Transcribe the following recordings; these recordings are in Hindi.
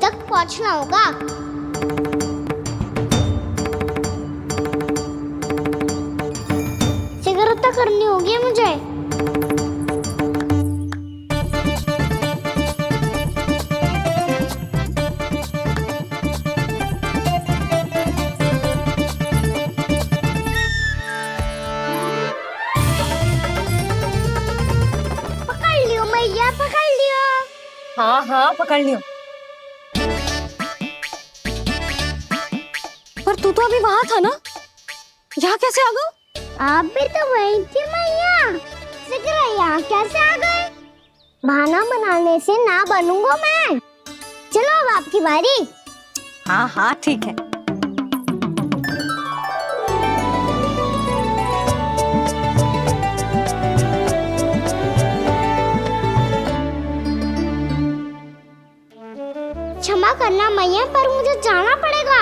तक पहुंचना होगा। सिगरेट तो करनी होगी मुझे। पकड़ लियो मैया, पकड़ लियो। हाँ हाँ पकड़ लियो। पर तू तो अभी वहां था ना, यहाँ कैसे आ गया? आप भी तो वही थी मैया, सिगरा यहाँ कैसे आ गए? बहाना बनाने से ना बनूंगा मैं। चलो अब आपकी बारी। हाँ हाँ ठीक है। क्षमा करना मैया, पर मुझे जाना पड़ेगा।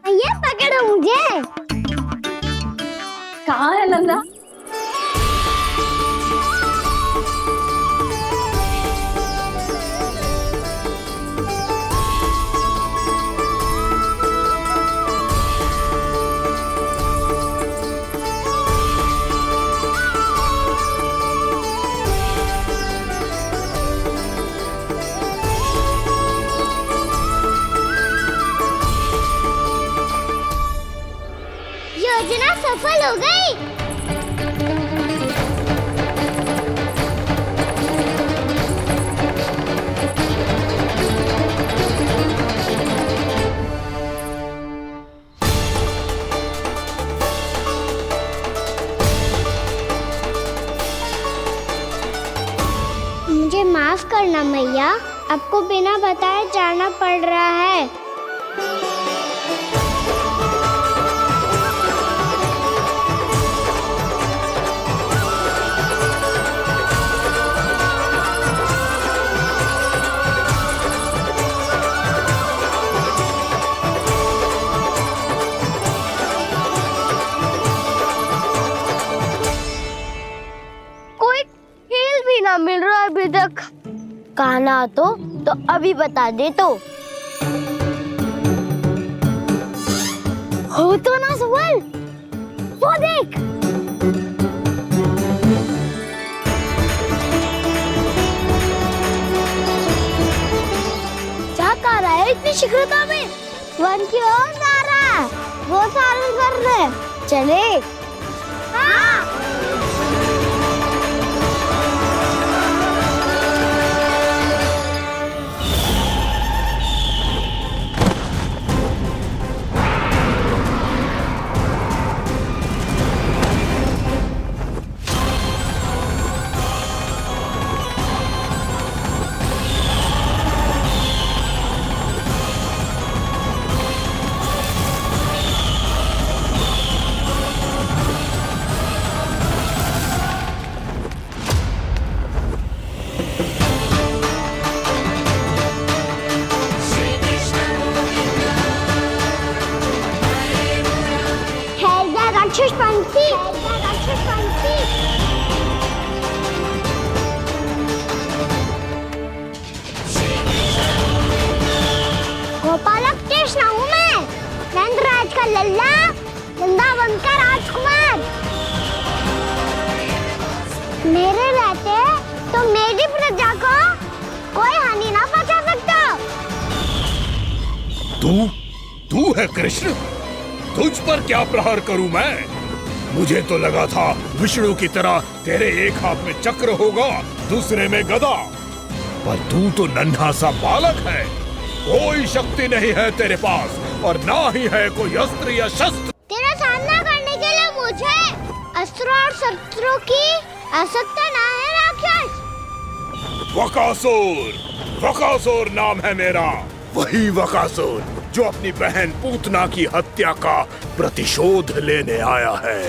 मैया पकड़ो मुझे। कहाँ है नंदा? योजना सफल हो गई। मुझे माफ करना मैया, आपको बिना बताए जाना पड़ रहा है। कोई खेल भी ना मिल रहा अभी तक। कहना तो अभी बता दे तो। हो तो ना सवाल, वो देख। क्या कर रहा है इतनी शीघ्रता में? वन की ओर जा रहा है, वो सारे कर रहे। चले। हाँ। राक्षस पंक्ति, राक्षस पंक्ति। गोपालक कृष्ण हूँ मैं, नंदराज का लल्ला, वृंदावन का राजकुमार। मेरे रहते तो मेरी प्रजा को कोई हानि ना पहुंचा सकता। तू है कृष्ण? तुझ पर क्या प्रहार करूं मैं? मुझे तो लगा था विष्णु की तरह तेरे एक हाथ में चक्र होगा, दूसरे में गदा, पर तू तो नन्हा सा बालक है। कोई शक्ति नहीं है तेरे पास और ना ही है कोई अस्त्र या शस्त्र। तेरा सामना करने के लिए मुझे अस्त्र और शस्त्रों की आवश्यकता ना है राक्षस। वकासुर, वकासुर नाम है मेरा, वही वकासुर जो अपनी बहन पूतना की हत्या का प्रतिशोध लेने आया है।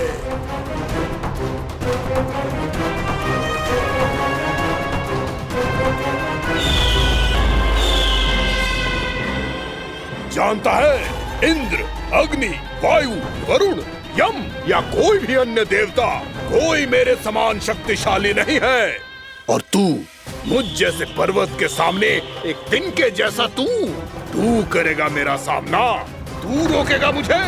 जानता है, इंद्र, अग्नि, वायु, वरुण, यम या कोई भी अन्य देवता कोई मेरे समान शक्तिशाली नहीं है। और तू मुझ जैसे पर्वत के सामने एक तिनके जैसा तू करेगा मेरा सामना? तू रोकेगा मुझे?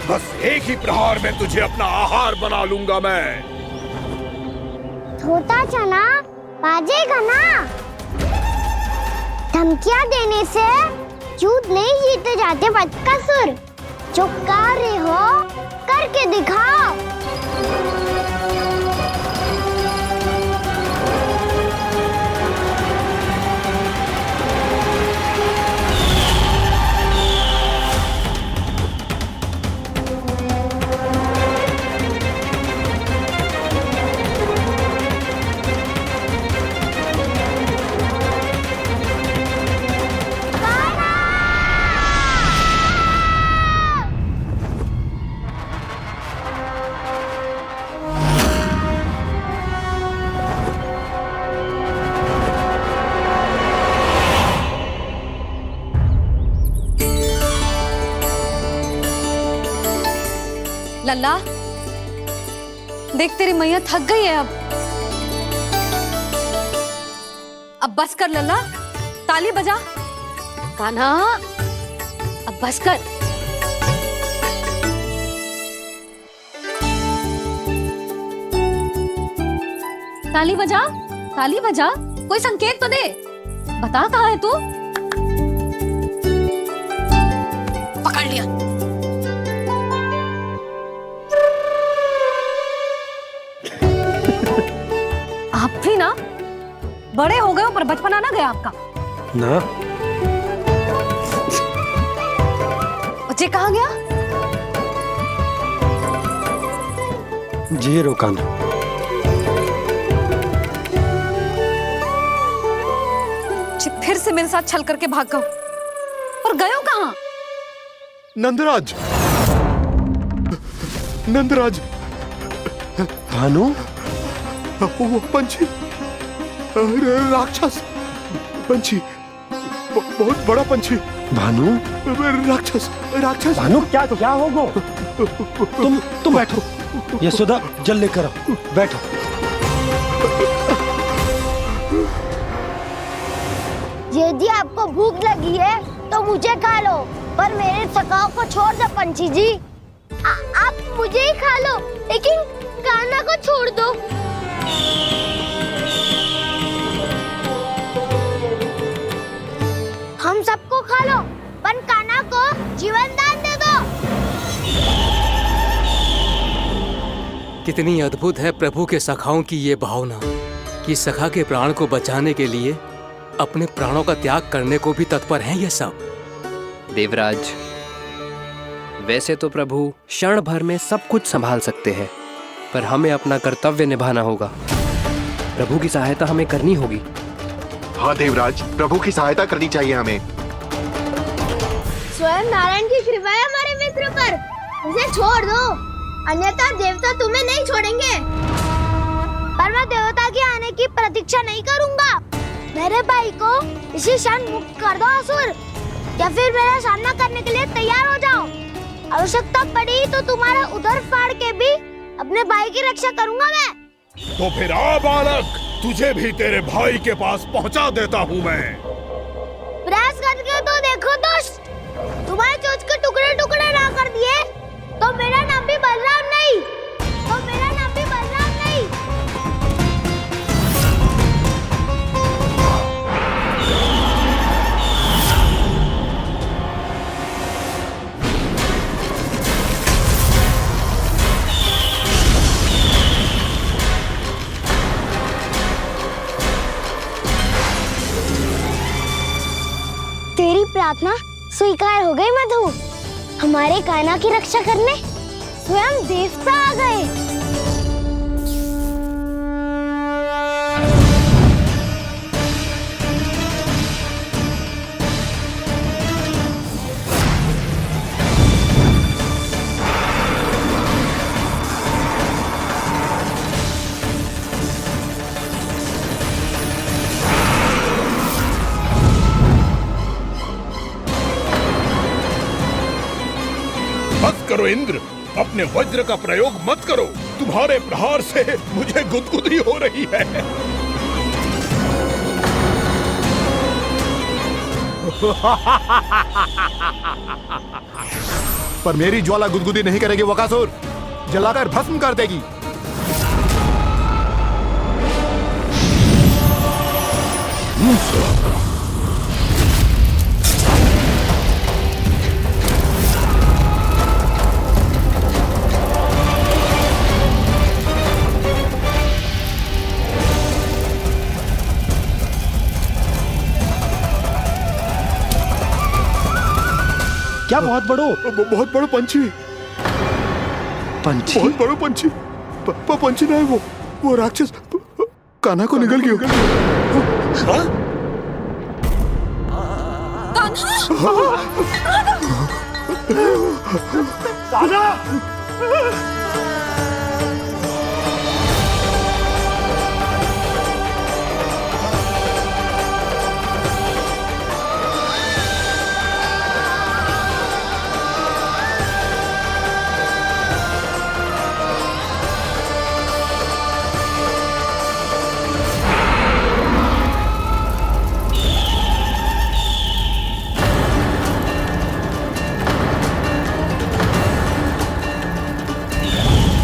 बस एक ही प्रहार में तुझे अपना आहार बना लूंगा मैं। छोटा चना बाजेगा ना? धमकियां देने से युद्ध नहीं जीते जाते बदकसूर। जो कर रहे हो करके दिखाओ। लल्ला, देख तेरी मैया थक गई है अब बस कर लल्ला, ताली बजा। कान्हा, अब बस कर। ताली बजा, ताली बजा, कोई संकेत तो दे। बता कहाँ है तू? पकड़ लिया। आप भी ना बड़े हो गए हो पर बचपना ना गया आपका ना। बच्चे कहाँ गया? जी रोकान। फिर से मेरे साथ छल करके भाग गए और गए हो कहाँ? नंदराज, नंदराज। भानु, वो पंछी, राक्षस पंछी, बहुत बड़ा पंछी। भानु, राक्षस, राक्षस। भानु क्या होगा? तुम बैठो, यशोदा जल लेकर आओ, बैठो। यदि आपको भूख लगी है तो मुझे खा लो, पर मेरे थकाव को छोड़ दो पंछी जी। आप मुझे ही खा लो, लेकिन कान्हा को छोड़ दो। हम सबको खा लो, पर कान्हा को जीवन दान दे दो। कितनी अद्भुत है प्रभु के सखाओं की ये भावना कि सखा के प्राण को बचाने के लिए अपने प्राणों का त्याग करने को भी तत्पर हैं ये सब। देवराज, वैसे तो प्रभु क्षण भर में सब कुछ संभाल सकते हैं, पर हमें अपना कर्तव्य निभाना होगा। प्रभु की सहायता हमें करनी होगी। हाँ देवराज, प्रभु की सहायता करनी चाहिए हमें। स्वयं नारायण की कृपा है हमारे मित्र पर, उसे छोड़ दो, अन्यथा देवता तुम्हें नहीं छोड़ेंगे। पर मैं देवता के आने की प्रतीक्षा नहीं करूंगा। मेरे भाई को इसी क्षण मुक्त कर दो असुर, या फिर मेरा सामना करने के लिए तैयार हो जाओ। आवश्यकता पड़ी तो तुम्हारा उधर फाड़ के भी अपने भाई की रक्षा करूंगा मैं। तो फिर आ बालक, तुझे भी तेरे भाई के पास पहुंचा देता हूँ मैं। प्रयास करके तो देखो दोस्त, तुम्हारे चोंच के टुकड़े टुकड़े ना कर दिए तो मेरा नाम भी बलराम नहीं, तो मेरा नाम भी बलराम नहीं। तेरी प्रार्थना स्वीकार हो गई मधु। हमारे कान्हा की रक्षा करने स्वयं देवता आ गए। इंद्र, अपने वज्र का प्रयोग मत करो। तुम्हारे प्रहार से मुझे गुदगुदी हो रही है। पर मेरी ज्वाला गुदगुदी नहीं करेगी बकासुर, जलाकर भस्म कर देगी। क्या बहुत बड़ो बहुत बड़ा पंछी, पंछी? बहुत बड़ा पंछी। पंछी ना है वो राक्षस कान्हा को निगल गया।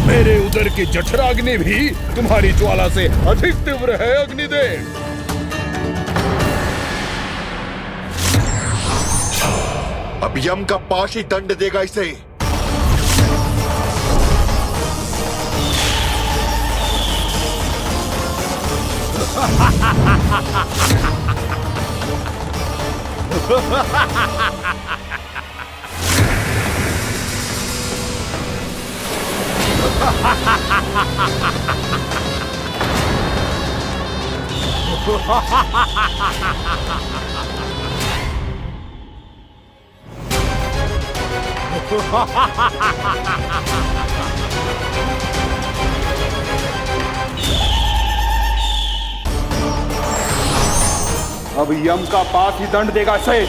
मेरे उदर की जठराग्नि भी तुम्हारी ज्वाला से अधिक तीव्र है अग्निदेव। अब यम का पाश ही दंड देगा इसे। अब यम का पास ही दंड देगा इसे।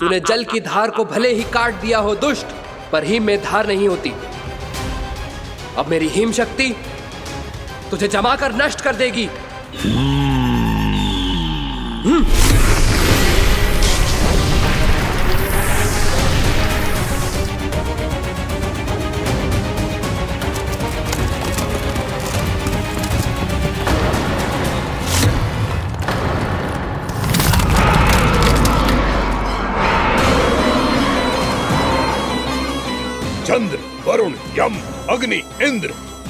तूने जल की धार को भले ही काट दिया हो दुष्ट, पर हिम में धार नहीं होती। अब मेरी हिम शक्ति तुझे जमाकर नष्ट कर देगी। चंद्र, वरुण, यम, अग्नि, इंद्र,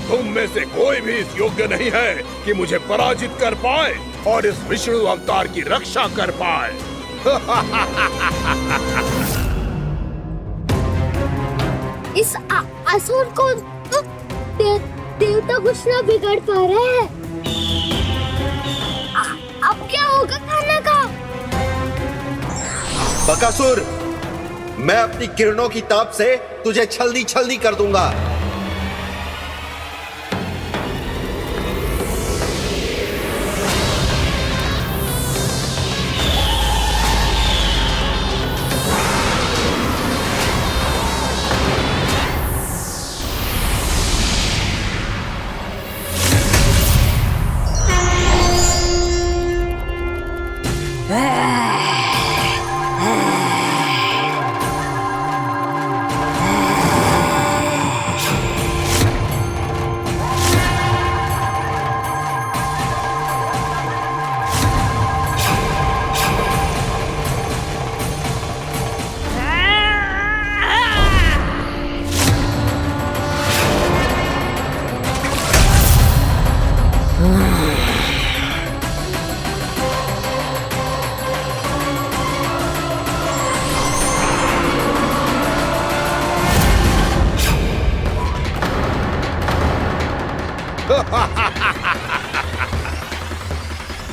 तुम में से कोई भी इस योग्य नहीं है कि मुझे पराजित कर पाए और इस विष्णु अवतार की रक्षा कर पाए। इस असुर को देवता कुछ ना बिगाड़ पा रहे हैं। अब क्या होगा खाना का? बकासुर, मैं अपनी किरणों की ताप से तुझे छल्दी छल्दी कर दूंगा।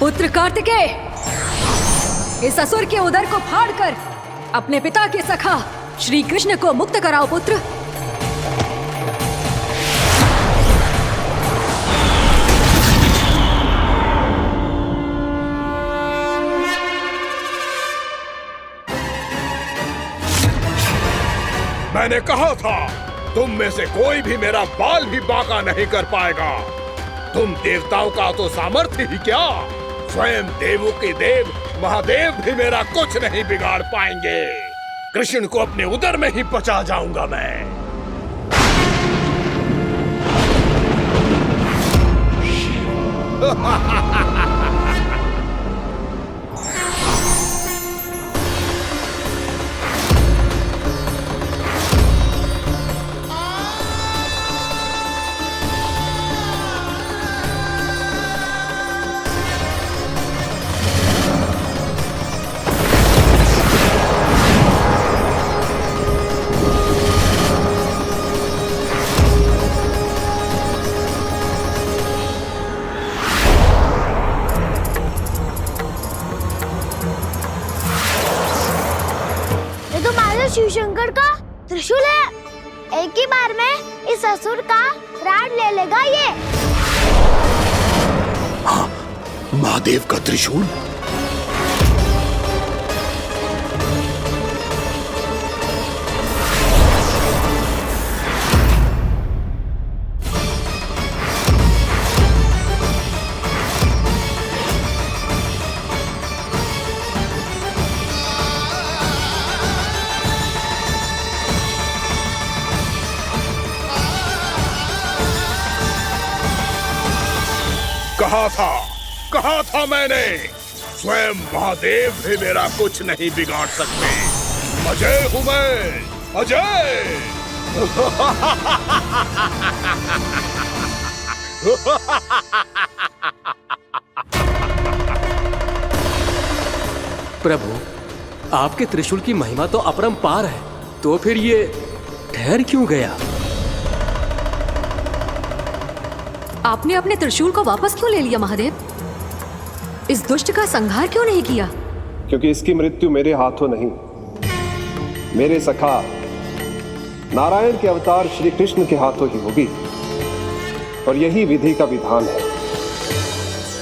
पुत्र कार्तिकेय, इस असुर के उदर को फाड़कर अपने पिता के सखा श्री कृष्ण को मुक्त कराओ पुत्र। मैंने कहा था तुम में से कोई भी मेरा बाल भी बांका नहीं कर पाएगा। तुम देवताओं का तो सामर्थ्य ही क्या, स्वयं देवों के देव महादेव भी मेरा कुछ नहीं बिगाड़ पाएंगे। कृष्ण को अपने उदर में ही पचा जाऊंगा मैं। शिव शंकर का त्रिशूल है। एक ही बार में इस असुर का प्राण ले लेगा ये। हाँ, महादेव का त्रिशूल। कहा था मैंने, स्वयं महादेव भी मेरा कुछ नहीं बिगाड़ सकते। अजय हूं मैं, अजय। प्रभु, आपके त्रिशूल की महिमा तो अपरंपार है, तो फिर ये ठहर क्यों गया? आपने अपने त्रिशूल को वापस क्यों ले लिया महादेव? इस दुष्ट का संहार क्यों नहीं किया? क्योंकि इसकी मृत्यु मेरे हाथों नहीं, मेरे सखा नारायण के अवतार श्री कृष्ण के हाथों ही होगी, और यही विधि का विधान है।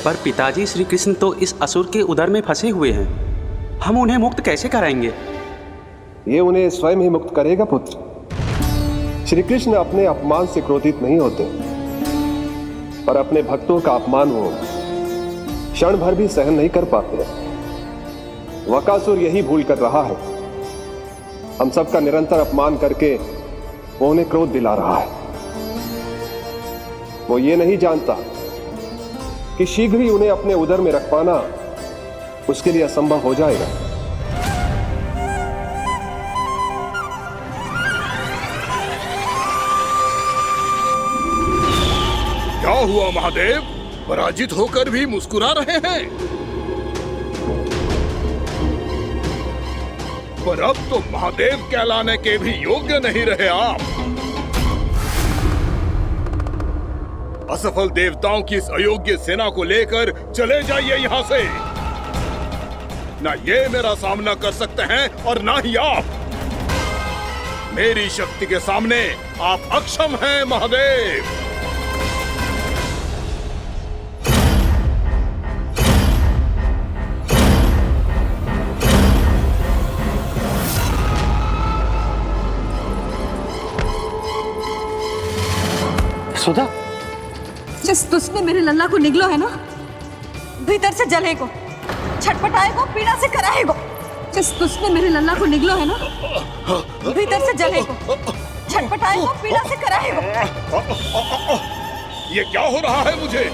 पर पिताजी, श्री कृष्ण तो इस असुर के उदर में फंसे हुए हैं, हम उन्हें मुक्त कैसे कराएंगे? ये उन्हें स्वयं ही मुक्त करेगा पुत्र। श्री कृष्ण अपने अपमान से क्रोधित नहीं होते, पर अपने भक्तों का अपमान वो क्षण भर भी सहन नहीं कर पाते। वकासुर यही भूल कर रहा है, हम सबका निरंतर अपमान करके वो उन्हें क्रोध दिला रहा है। वो ये नहीं जानता कि शीघ्र ही उन्हें अपने उदर में रख पाना उसके लिए असंभव हो जाएगा। क्या हुआ महादेव, पराजित होकर भी मुस्कुरा रहे हैं? पर अब तो महादेव कहलाने के भी योग्य नहीं रहे आप। असफल देवताओं की इस अयोग्य सेना को लेकर चले जाइए यहाँ से। ना ये मेरा सामना कर सकते हैं और ना ही आप। मेरी शक्ति के सामने आप अक्षम हैं महादेव। सुधा, जिस दुष्ट ने मेरे लल्ला को निगलो है ना, भीतर से जलेगो, छटपटाएगो, पीड़ा से कराएगो। जिस दुष्ट ने मेरे लल्ला को निगलो है ना, भीतर से जलेगो, छटपटाएगो, पीड़ा से कराएगो। ये क्या हो रहा है मुझे?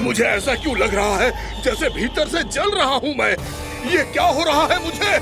मुझे ऐसा क्यों लग रहा है जैसे भीतर से जल रहा हूं मैं। ये क्या हो रहा है मुझे?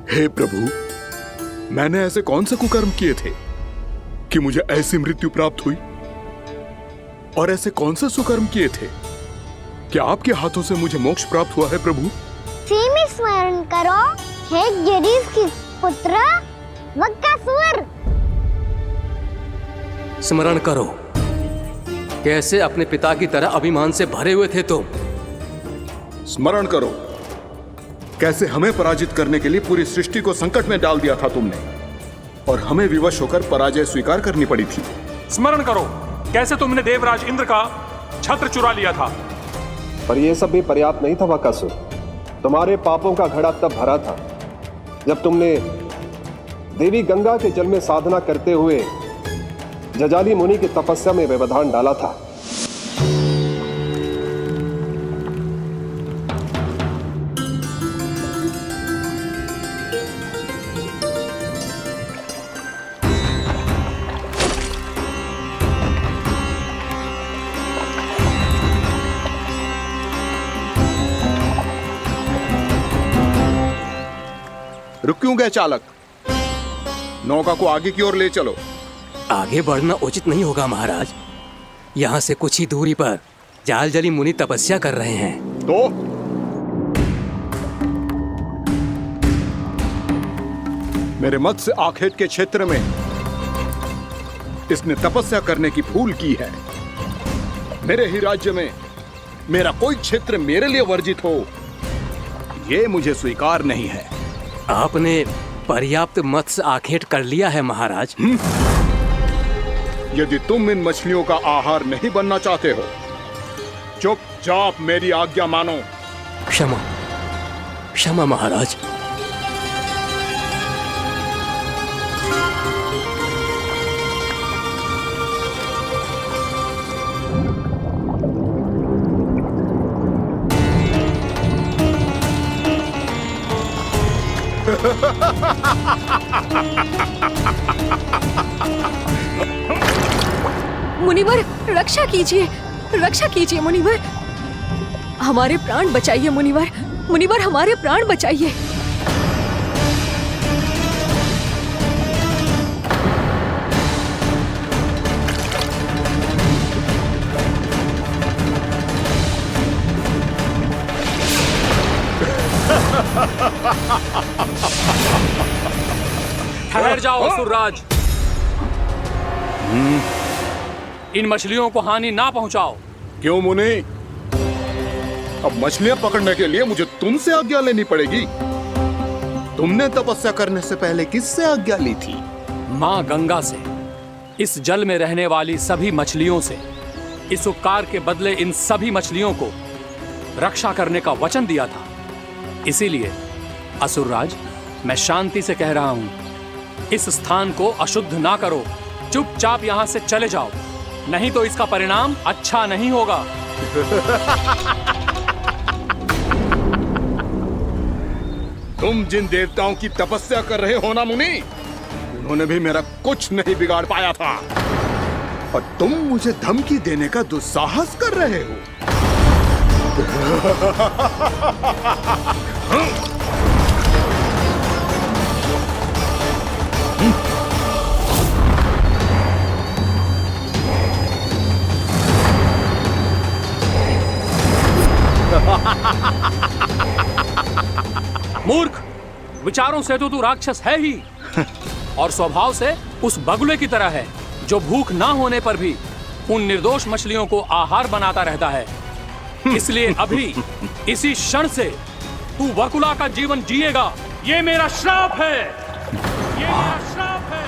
हे प्रभु, मैंने ऐसे कौन से कुकर्म किए थे कि मुझे ऐसी मृत्यु प्राप्त हुई? और ऐसे कौन से सुकर्म किए थे कि आपके हाथों से मुझे मोक्ष प्राप्त हुआ है प्रभु? सीमी स्मरण करो, हे गिरीश की पुत्र वक्कासुर। स्मरण करो, कैसे अपने पिता की तरह अभिमान से भरे हुए थे तुम। स्मरण करो, कैसे हमें पराजित करने के लिए पूरी सृष्टि को संकट में डाल दिया था तुमने, और हमें विवश होकर पराजय स्वीकार करनी पड़ी थी। स्मरण करो, कैसे तुमने देवराज इंद्र का छत्र चुरा लिया था। पर यह सब भी पर्याप्त नहीं था वक्कासुर। तुम्हारे पापों का घड़ा तब भरा था जब तुमने देवी गंगा के जल में साधना करते हुए जजाली मुनि की तपस्या में व्यवधान डाला था। रुक क्यों गए चालक? नौका को आगे की ओर ले चलो। आगे बढ़ना उचित नहीं होगा महाराज। यहाँ से कुछ ही दूरी पर जालजली मुनि तपस्या कर रहे हैं। तो मेरे मत्स्य आखेट के क्षेत्र में इसने तपस्या करने की भूल की है। मेरे ही राज्य में मेरा कोई क्षेत्र मेरे लिए वर्जित हो, यह मुझे स्वीकार नहीं है। आपने पर्याप्त मत्स्य आखेट कर लिया है महाराज। यदि तुम इन मछलियों का आहार नहीं बनना चाहते हो, चुपचाप मेरी आज्ञा मानो। क्षमा, क्षमा महाराज। मुनिवर, रक्षा कीजिए, रक्षा कीजिए मुनिवर। हमारे प्राण बचाइए मुनिवर, मुनिवर हमारे प्राण बचाइए। ठहर जाओ असुरराज। इन मछलियों को हानि ना पहुंचाओ। क्यों मुनि? अब मछलियां पकड़ने के लिए मुझे तुमसे आज्ञा लेनी पड़ेगी। तुमने तपस्या करने से पहले किससे आज्ञा ली थी? मां गंगा से, इस जल में रहने वाली सभी मछलियों से। इस उपकार के बदले इन सभी मछलियों को रक्षा करने का वचन दिया था। इसीलिए असुरराज, मैं शांति से कह रहा हूं, इस स्थान को अशुद्ध ना करो। चुपचाप यहां से चले जाओ, नहीं तो इसका परिणाम अच्छा नहीं होगा। तुम जिन देवताओं की तपस्या कर रहे हो ना मुनि, उन्होंने भी मेरा कुछ नहीं बिगाड़ पाया था, और तुम मुझे धमकी देने का दुस्साहस कर रहे हो। मूर्ख, विचारों से तो तू राक्षस है ही, और स्वभाव से उस बगुले की तरह है जो भूख ना होने पर भी उन निर्दोष मछलियों को आहार बनाता रहता है। इसलिए अभी इसी क्षण से तू वकुला का जीवन जिएगा। ये मेरा श्राप है, ये मेरा श्राप है।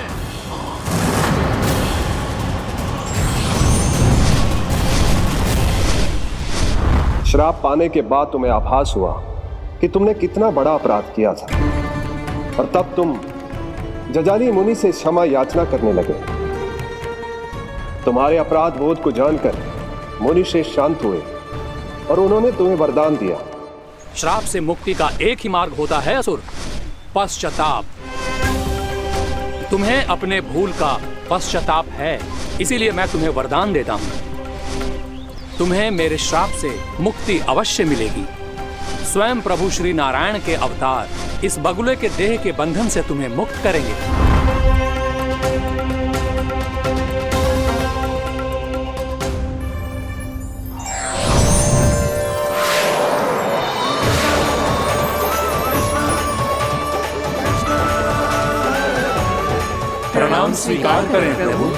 श्राप पाने के बाद तुम्हें आभास हुआ कि तुमने कितना बड़ा अपराध किया था, और तब तुम जजाली मुनि से क्षमा याचना करने लगे। तुम्हारे अपराध बोध को जानकर मुनि श्रेष्ठ शांत हुए और उन्होंने तुम्हें वरदान दिया। श्राप से मुक्ति का एक ही मार्ग होता है असुर, पश्चाताप। तुम्हें अपने भूल का पश्चाताप है, इसीलिए मैं तुम्हें वरदान देता हूं। तुम्हें मेरे श्राप से मुक्ति अवश्य मिलेगी। स्वयं प्रभु श्री नारायण के अवतार इस बगुले के देह के बंधन से तुम्हें मुक्त करेंगे। प्रणाम स्वीकार करें प्रभु।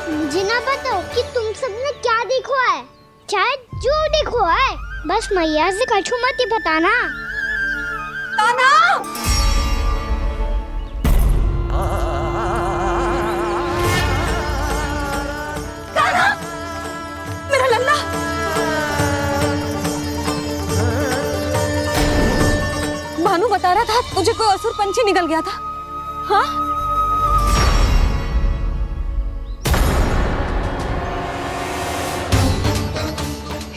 मुझे ना बताओ कि तुम सबने क्या देखा है, शायद जो देखो है, बस मैया से कछु मत ही बताना। कान्हा! कान्हा! मेरा लल्ला! भानु बता रहा था तुझे कोई असुर पंछी निकल गया था। हाँ?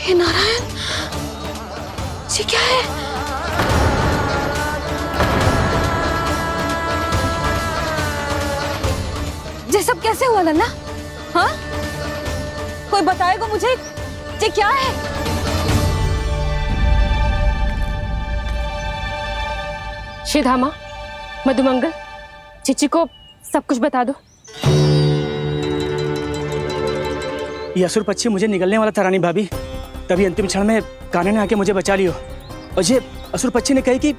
हे नारायण, ये क्या है? ये सब कैसे हुआ लल्ला? हाँ? कोई बताएगा मुझे ये क्या है? श्रीधामा, मधुमंगल, चिची को सब कुछ बता दो। ये असुर पक्षी मुझे निगलने वाला था रानी भाभी, तभी अंतिम क्षण में कान्हा ने आके मुझे बचा लियो। और ये असुर पक्षी ने कही कि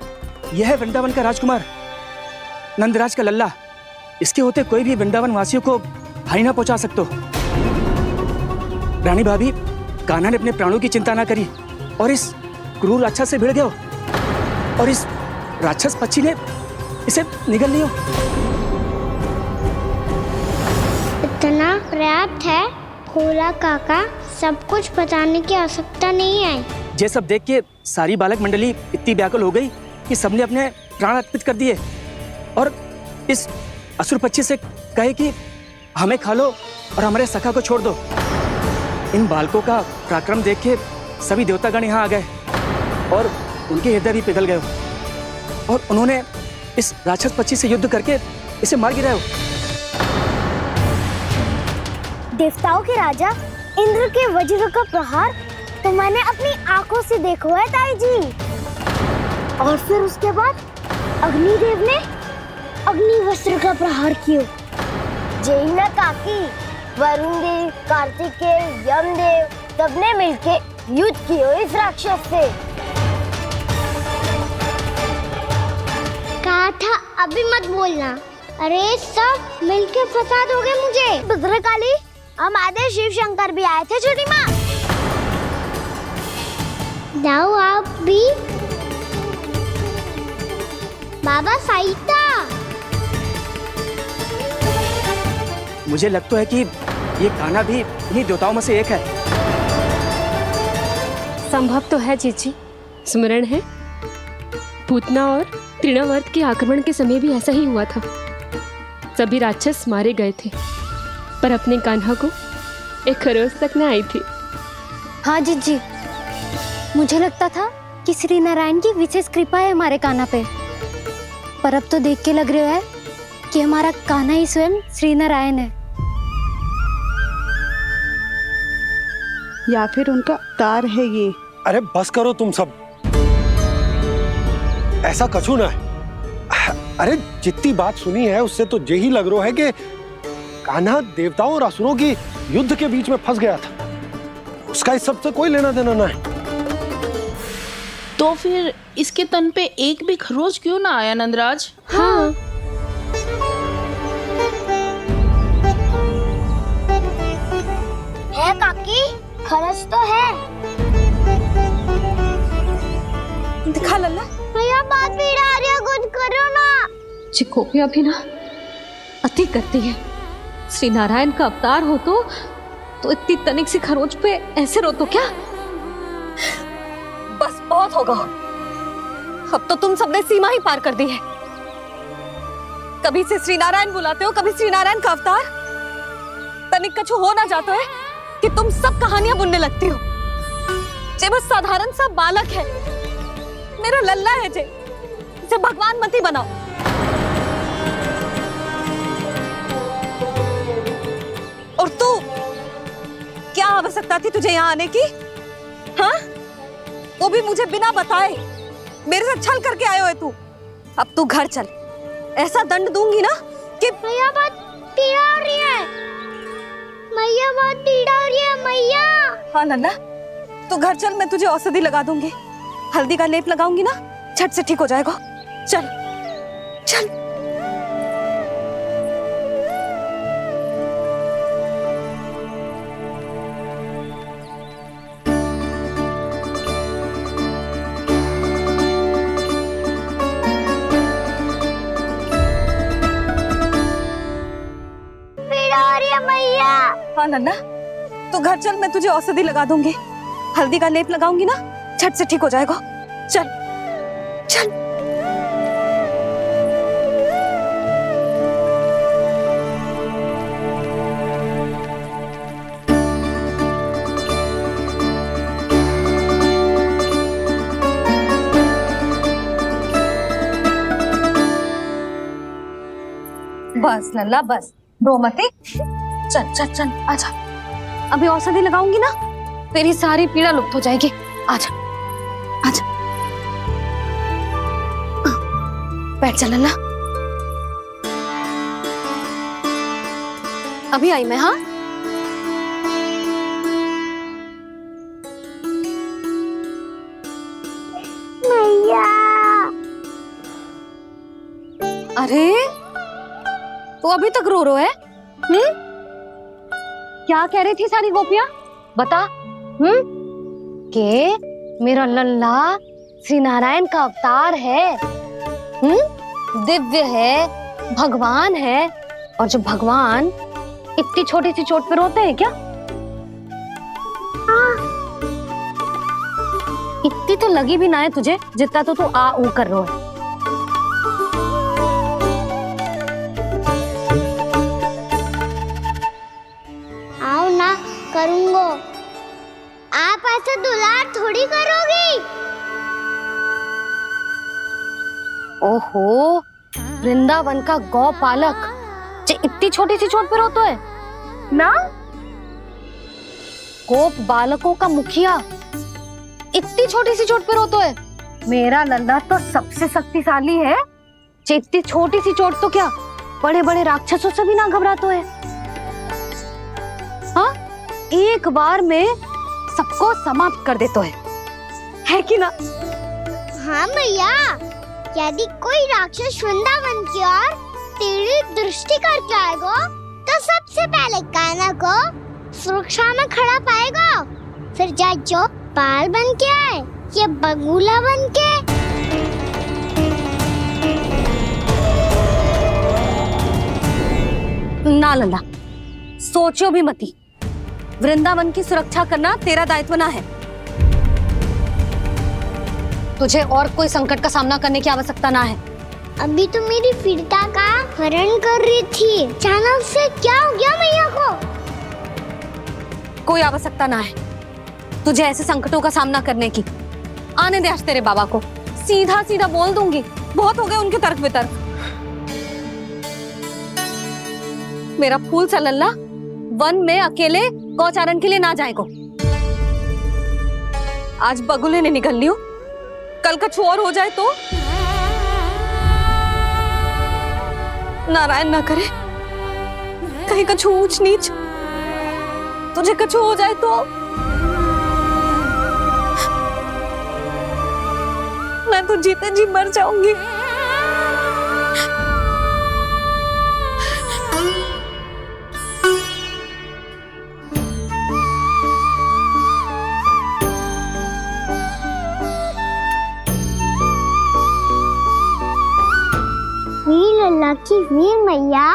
यह है वृंदावन का राजकुमार, नंदराज का लल्ला। इसके होते कोई भी वृंदावन वासियों को हानि ना पहुंचा सकते। रानी भाभी, कान्हा ने अपने प्राणों की चिंता ना करी और इस क्रूर राक्षस से भिड़ गयो, और इस राक्षस पक्षी ने इसे निगल लियो। इतना पर्याप्त है भोला काका, सब कुछ बताने की आवश्यकता नहीं है। ये सब देख के सारी बालक मंडली इतनी व्याकुल हो गई कि सबने अपने प्राण अर्पित कर दिए, और इस असुर पक्षी से कहे कि हमें खा लो और हमारे सखा को छोड़ दो। इन बालकों का पराक्रम देख के सभी देवतागण यहाँ आ गए और उनके हृदय भी पिघल गए, और उन्होंने इस राक्षस पक्षी से युद्ध करके इसे मार गिराया। देवताओं के राजा इंद्र के वज्र का प्रहार तो मैंने अपनी आंखों से देखा है ताई जी, और फिर उसके बाद अग्निदेव ने अग्निवस्त्र का प्रहार किया। जय ना काकी, वरुण देव, कार्तिकेय, यमदेव सबने मिलके युद्ध किया इस राक्षस से। कहा था अभी मत बोलना, अरे सब मिलके फंसा दोगे मुझे। भद्रकाली, हमारे शिव शंकर भी आए थे छोटी माँ। जाओ आप भी। बाबा साईता। मुझे लगता है कि ये कान्हा भी इन्हीं देवताओं में से एक है। संभव तो है जीजी। स्मरण है, पूतना और तृणावर्त के आक्रमण के समय भी ऐसा ही हुआ था। सभी राक्षस मारे गए थे, पर अपने कान्हा को एक खरोच तक न आई थी। हाँ जीजी, मुझे लगता था कि श्री नारायण की विशेष कृपा है हमारे कान्हा पे, पर अब तो देख के लग रहा है कि हमारा कान्हा ही स्वयं श्री नारायण है। या फिर उनका अवतार है ये। अरे बस करो तुम सब, ऐसा कछु ना है। अरे जितनी बात सुनी है उससे तो यही लग रहा है कि कान्हा देवताओं और असुरों की युद्ध के बीच में फंस गया था। उसका इस सब से कोई लेना देना ना है। तो फिर इसके तन पे एक भी खरोच क्यों ना आया नंदराज? हाँ, है काकी, खरच तो है। दिखा लल्ला। भैया बात पीड़ा आ रही है, कुछ करो ना। जी गोपियां भी ना अति करती है। श्री नारायण का अवतार हो तो इतनी तनिक सी खरोच पे ऐसे रो तो क्या? बस बहुत होगा। अब तो तुम सबने सीमा ही पार कर दी है। कभी से श्री नारायण बुलाते हो, कभी श्री नारायण का अवतार। तनिक कछु हो ना जाता है कि तुम सब कहानियां बुनने लगती हो। जे बस साधारण सा बालक है, मेरा लल्ला है जे, इसे भगवान मत ही बनाओ। और तू, क्या आवश्यकता थी तुझे यहाँ आने की? हाँ, वो भी मुझे बिना बताए। मेरे से छल करके आयो है तू। अब तू घर चल, ऐसा दंड दूंगी ना कि मैया बहुत पीड़ा हो रही है। मैया बहुत पीड़ा हो रही है मैया। हाँ नन्ना, तू घर चल, मैं तुझे औषधि लगा दूंगी। हल्दी का लेप लगाऊंगी ना, झट से ठीक हो जाएगा। चल चल। हाँ नन्ना, तू घर चल, मैं तुझे औषधि लगा दूंगी। हल्दी का लेप लगाऊंगी ना, झट से ठीक हो जाएगा। चल चल। बस लल्ला बस, रो मत। चल चल चल, आजा। अभी औषधि लगाऊंगी ना, तेरी सारी पीड़ा लुप्त हो जाएगी। आजा आजा, बैठ जा लल्ला। अभी आई मैं। हाँ, मैया। अरे तू अभी तक रो है? क्या कह रही थी सारी गोपियां? बता। के मेरा लल्ला श्री नारायण का अवतार है। दिव्य है, भगवान है। और जो भगवान इतनी छोटी सी चोट पे रोते हैं क्या? इतनी तो लगी भी ना है तुझे, जितना तो तू आ ऊ कर रहा है। आओ ना, करूंगो। आप ऐसे दुलार थोड़ी करोगी। ओहो, वृंदावन का गौपालक जो इतनी छोटी सी चोट पे रोता है ना? गोप बालकों का मुखिया इतनी छोटी सी चोट पे रोता है? मेरा लल्ला तो सबसे शक्तिशाली है। जो इतनी छोटी सी चोट तो क्या बड़े बड़े राक्षसों से भी ना घबराता है। हाँ, एक बार में सबको समाप्त कर देता है कि ना? हाँ मैया, यदि कोई राक्षस वृंदावन की ओर टेढ़ी दृष्टि करके आएगा तो सबसे पहले कान्हा को सुरक्षा में खड़ा पाएगा। फिर जा जो बाल बन के आए या बगुला बन के। ना लल्ला, सोचो भी मती। वृंदावन की सुरक्षा करना तेरा दायित्व ना है। तुझे और कोई संकट का सामना करने की आवश्यकता ना है। अभी तो मेरी पीड़िता का हरण कर रही थी, अचानक से क्या हो गया मैया को? कोई आवश्यकता ना है तुझे ऐसे संकटों का सामना करने की। आने दे आज तेरे बाबा को, सीधा सीधा बोल दूंगी। बहुत हो गए उनके तर्क वितर्क। मेरा फूल सा लल्ला वन में अकेले गौचारण के लिए ना जाए को। आज बगुले ने निकल लियो, कल कछु और हो जाए तो नारायण ना करे, कहीं कछु ऊंच नीच तुझे कछु हो जाए तो मैं तो जीते जी मर जाऊंगी। वीर लल्ला की वीर मैया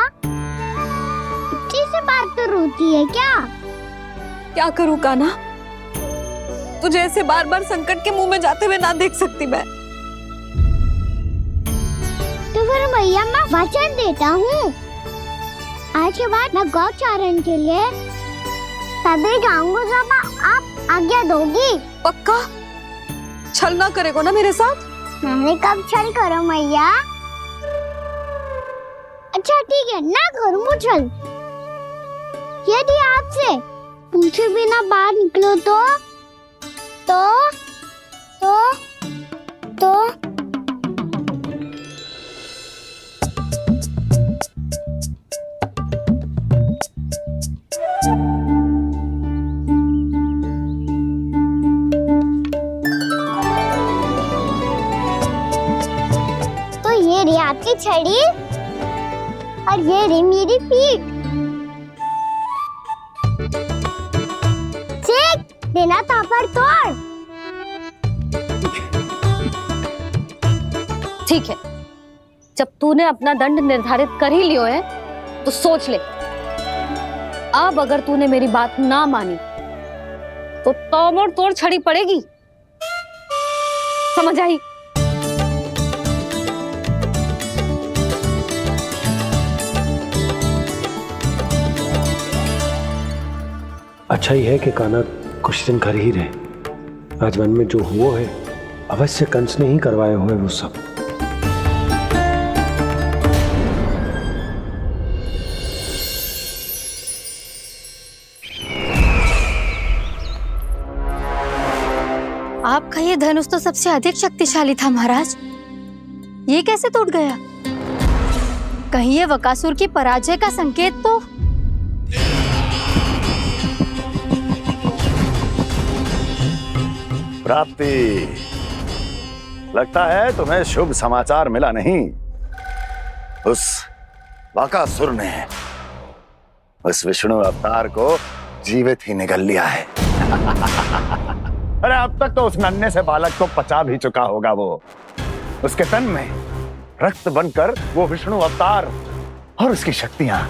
इतनी से बात तो रोती है क्या? क्या करूं कान्हा, तुझे ऐसे बार बार संकट के मुंह में जाते हुए ना देख सकती मैं। तो फिर मैया मैं वचन देता हूँ, आज के बाद मैं गौचारण के लिए तभी जाऊंगा जब आप आज्ञा दोगी। पक्का? छल ना करेगो ना मेरे साथ? मैंने कब छल करो मैया? अच्छा ठीक है, ना करूँ छल। यदि आपसे पूछे बिना बाहर निकलो तो ये रही आपकी छड़ी और ये रही मेरी पीठ। देना तापर तोड़। ठीक है, जब तूने अपना दंड निर्धारित कर ही लियो है तो सोच ले, अब अगर तूने मेरी बात ना मानी तो तोड़ तोड़ छड़ी पड़ेगी। समझ आई? अच्छा ही है कि कान्हा कुछ दिन घर ही रहे। आज वन में जो हुआ है अवश्य कंस ने ही करवाए हुए वो सब। आपका ये धनुष तो सबसे अधिक शक्तिशाली था महाराज, ये कैसे टूट गया? कहीं ये बकासुर की पराजय का संकेत तो? प्राप्ति, लगता है तुम्हें शुभ समाचार मिला नहीं। उस बकासुर ने उस विष्णु अवतार को जीवित ही निगल लिया है। अरे अब तक तो उस नन्हे से बालक को पचा भी चुका होगा वो। उसके तन में रक्त बनकर वो विष्णु अवतार और उसकी शक्तियां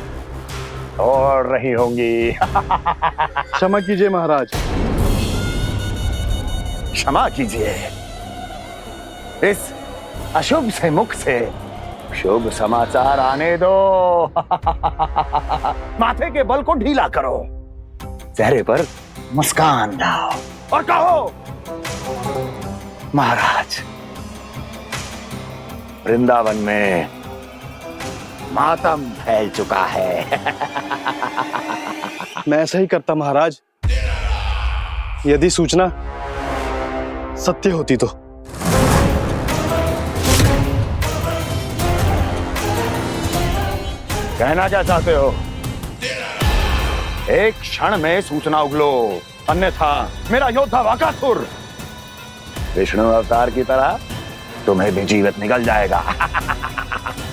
दौड़ रही होंगी। क्षमा कीजिए महाराज। क्षमा कीजिए, इस अशुभ से मुख से शुभ समाचार आने दो। माथे के बल को ढीला करो, चेहरे पर मुस्कान लाओ और कहो, महाराज, वृंदावन में मातम फैल चुका है। मैं ऐसा ही करता महाराज, यदि सूचना सत्य होती तो। कहना क्या चाहते हो? एक क्षण में सूचना उगलो, अन्यथा मेरा योद्धा बकासुर विष्णु अवतार की तरह तुम्हें भी जीवित निकल जाएगा।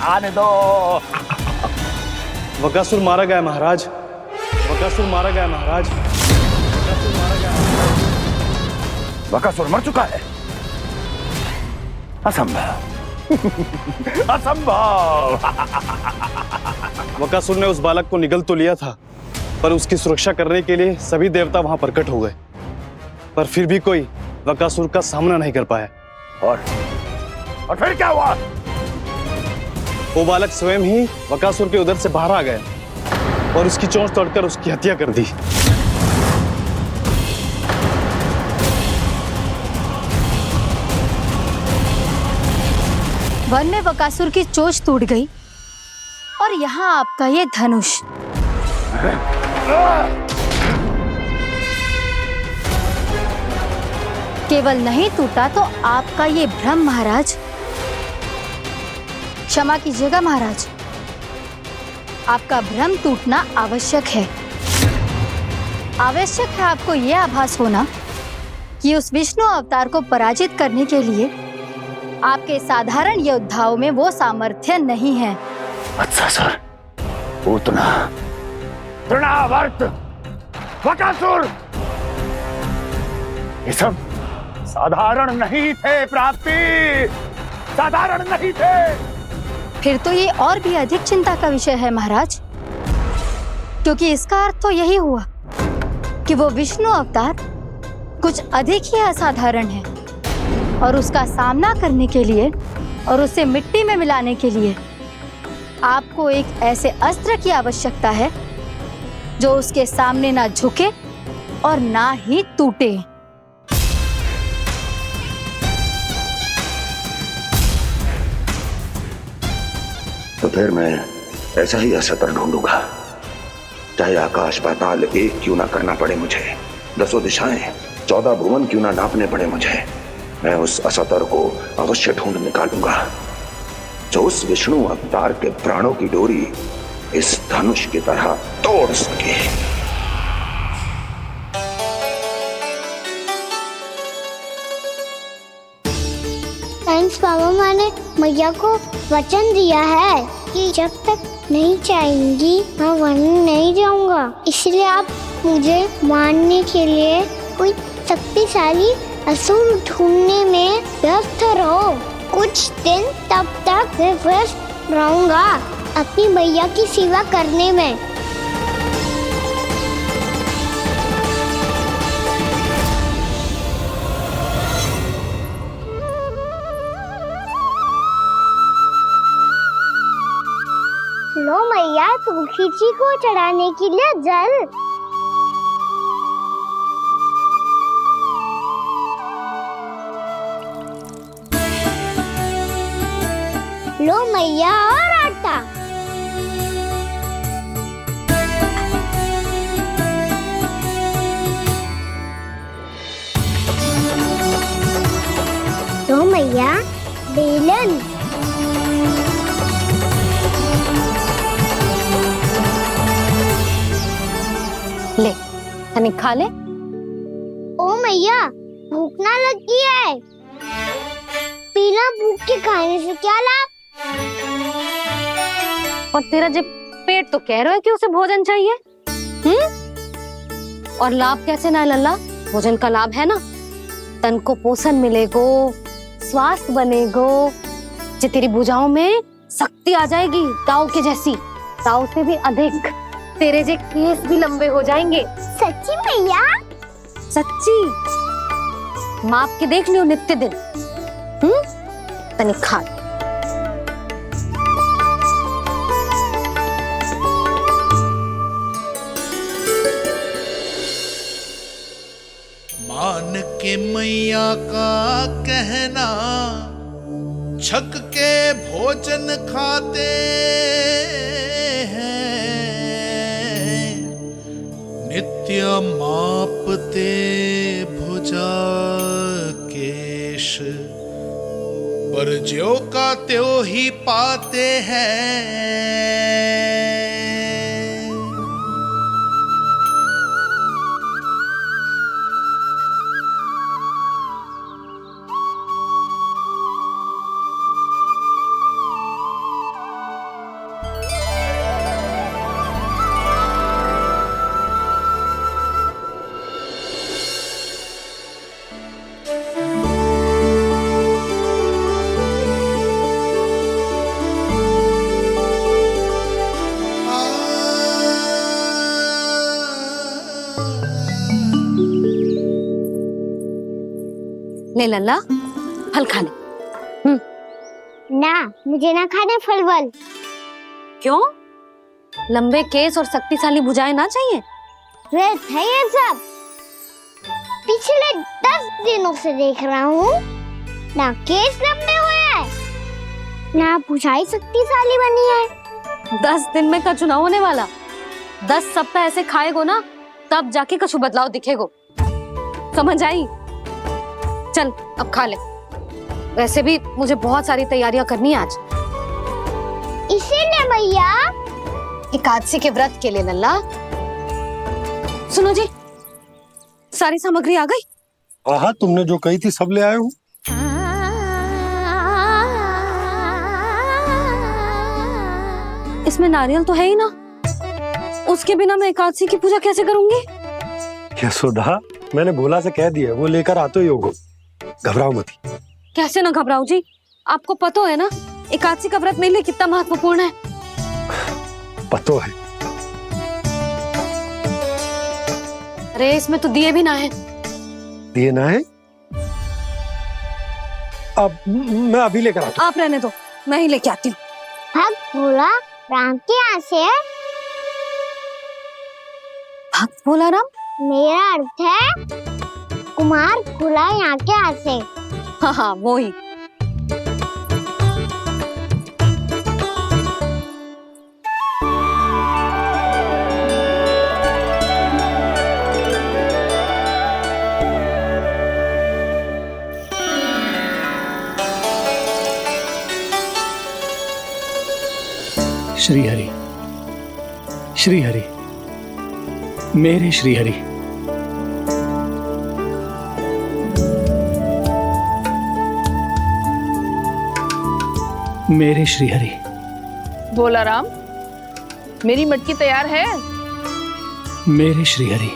आने दो। बकासुर मारा गया महाराज, बकासुर मारा गया महाराज। बकासुर मारा गया। बकासुर मर चुका है? असंभव। असंभव। बकासुर ने उस बालक को निगल तो लिया था, पर उसकी सुरक्षा करने के लिए सभी देवता वहां प्रकट हो गए, पर फिर भी कोई बकासुर का सामना नहीं कर पाया। और फिर क्या हुआ? वो बालक स्वयं ही बकासुर के उदर से बाहर आ गया और उसकी चोंच तोड़कर उसकी हत्या कर दी। वन में बकासुर की चोंच टूट गई और यहाँ आपका ये धनुष। केवल नहीं टूटा तो आपका ये भ्रम महाराज। क्षमा कीजिएगा महाराज, आपका भ्रम टूटना आवश्यक है। आवश्यक है आपको यह आभास होना कि उस विष्णु अवतार को पराजित करने के लिए आपके साधारण योद्धाओं में वो सामर्थ्य नहीं है। वत्सासुर, पूतना, तृणावर्त, बकासुर, ये सब साधारण नहीं थे प्राप्ति, साधारण नहीं थे। फिर तो ये और भी अधिक चिंता का विषय है महाराज, क्योंकि इसका अर्थ तो यही हुआ कि वो विष्णु अवतार कुछ अधिक ही असाधारण है और उसका सामना करने के लिए और उसे मिट्टी में मिलाने के लिए आपको एक ऐसे अस्त्र की आवश्यकता है जो उसके सामने ना झुके और ना ही टूटे। तो फिर मैं ऐसा ही अस्त्र ढूंढूंगा, चाहे आकाश पाताल एक क्यों ना करना पड़े मुझे, 10 दिशाएं 14 भुवन क्यों ना नापने पड़े मुझे, मैं उस अस्त्र को अवश्य ढूंढ निकालूंगा जो उस विष्णु अवतार के प्राणों की डोरी इस धनुष की तरह तोड़ सके। थैंक्स बाबा, मैंने मैया को वचन दिया है कि जब तक नहीं चाहेंगी मैं वन नहीं जाऊंगा, इसलिए आप मुझे मारने के लिए कोई शक्तिशाली असुर ढूंढने में व्यस्त रहो। कुछ दिन तब तक मैं व्यस्त रहूंगा अपनी मैया की सेवा करने में। लो मैया, तुलसी जी को चढ़ाने के लिए जल। लो मैया, और आटा। लो मैया, बेलन। ले, तनिक खा ले। ओ मैया, भूख ना लगी है। बिना भूख के खाने से क्या लाभ? और तेरा जब पेट तो कह रहा है कि उसे भोजन चाहिए, और लाभ कैसे ना लल्ला? भोजन का लाभ है ना, तन को पोषण मिलेगो, स्वास्थ्य बनेगो, जो तेरी भुजाओं में शक्ति आ जाएगी ताऊ के जैसी, ताऊ से भी अधिक। तेरे जे केस भी लंबे हो जाएंगे। सच्ची मैया? सच्ची। माप के देख लियो नित्य दिन। तनिक खा। मान के मैया का कहना, छक के भोजन खाते हैं, नित्य मापते भुजा केश, पर ज्यों का त्यों ही पाते हैं। ले लल्ला, फल खा ले। ना, मुझे ना खाने फल वल। क्यों? लंबे केस और शक्तिशाली भुजाएं ना चाहिए? व्यर्थ है ये सब। पिछले 10 दिनों से देख रहा हूँ, ना केस लंबे हुए हैं, ना भुजाएं शक्तिशाली बनी है। 10 दिन में का चुनाव होने वाला। 10 सप्ताह ऐसे खाएगो ना, तब जाके कुछ बदलाव दिखेगो। समझ आई? चल अब खा ले। वैसे भी मुझे बहुत सारी तैयारियां करनी है आज। इसीलिए भैया एकादशी के व्रत के लिए लल्ला। सुनो जी, सारी सामग्री आ गई? हाँ, तुमने जो कही थी सब ले आए हूँ। इसमें नारियल तो है ही ना, उसके बिना मैं एकादशी की पूजा कैसे करूंगी? यशोदा, मैंने भोला से कह दिया, वो लेकर आते ही होगा। घबराओ मत। कैसे ना घबराओ जी, आपको पता है ना एकादशी का व्रत मेरे लिए कितना महत्वपूर्ण है। पता है। अरे इसमें तो दिए भी ना है। दिए ना है? अब मैं अभी लेकर आता हूँ। आप रहने दो, मैं ही लेके आती हूँ। भक्त भोला राम के यहाँ से है। भक्त भोला राम? मेरा अर्थ है कुमार भोला यहाँ के यहाँ से। हाँ हाँ, वो ही। श्री हरि, श्री हरि, मेरे श्री हरि। मेरे श्री हरि। भोला राम, मेरी मटकी तैयार है? मेरे श्री हरि,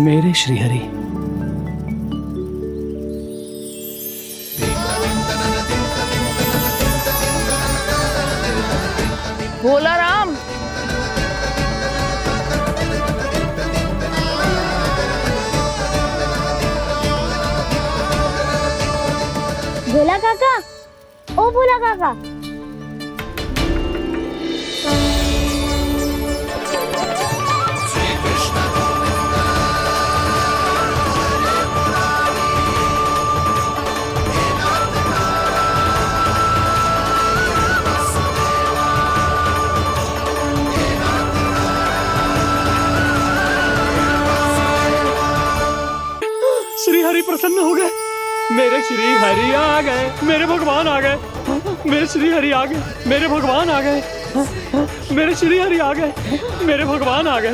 मेरे श्री हरि। भोला राम, भोला काका, ओ भोला काका। श्री हरि प्रसन्न हो गए। मेरे श्री हरि आ गए, मेरे भगवान आ गए। मेरे श्री हरि आ गए, मेरे भगवान आ गए। मेरे श्री हरि आ गए, मेरे भगवान आ गए।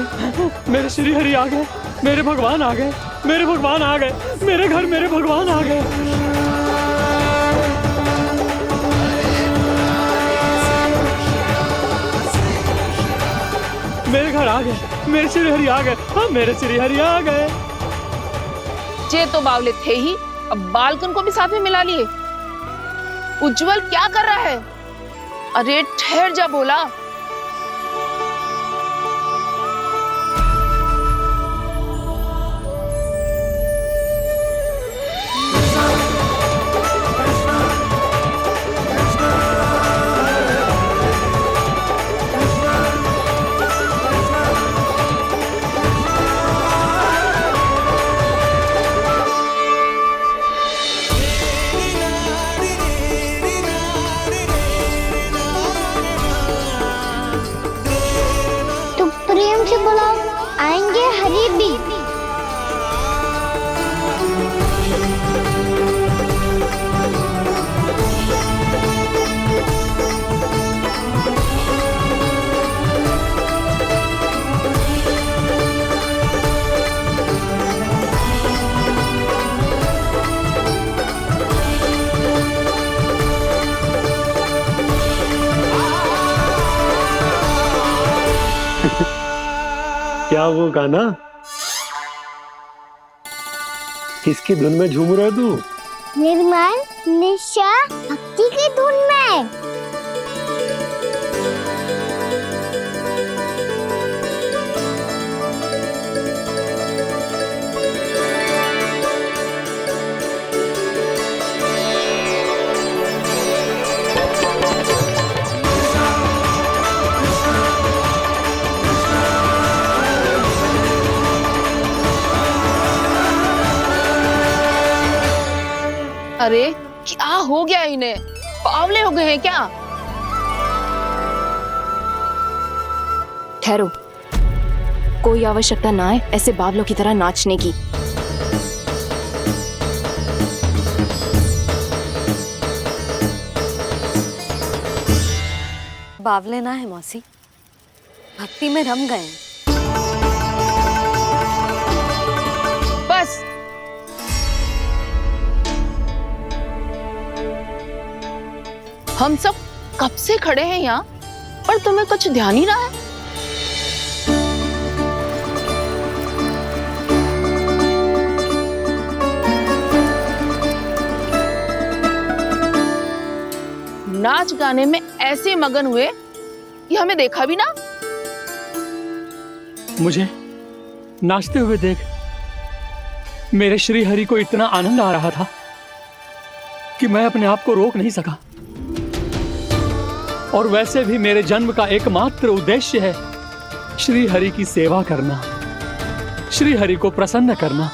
मेरे श्री हरि आ गए, मेरे भगवान आ गए। मेरे भगवान आ गए, मेरे घर मेरे भगवान आ गए। मेरे घर आ गए, मेरे श्री हरि आ गए। हाँ, मेरे श्री हरि आ गए। जे तो बावले थे ही, अब बालकन को भी साथ में मिला लिए। उज्जवल क्या कर रहा है? अरे ठहर जा भोला। बुलाओ, आएंगे हरी भी। क्या वो गाना? किसकी धुन में झूम रहा तू? निर्मल निशा भक्ति की धुन में। अरे क्या हो गया इन्हें? पावले हो गए हैं क्या? ठहरो, कोई आवश्यकता ना है ऐसे बावलों की तरह नाचने की। बावले ना है मौसी, भक्ति में रम गए हैं। बस हम सब कब से खड़े हैं यहाँ, पर तुम्हें कुछ ध्यान ही रहा है। नाच गाने में ऐसे मगन हुए कि हमें देखा भी ना। मुझे नाचते हुए देख मेरे श्री हरि को इतना आनंद आ रहा था कि मैं अपने आप को रोक नहीं सका। और वैसे भी मेरे जन्म का एकमात्र उद्देश्य है श्री हरि की सेवा करना, श्री हरि को प्रसन्न करना।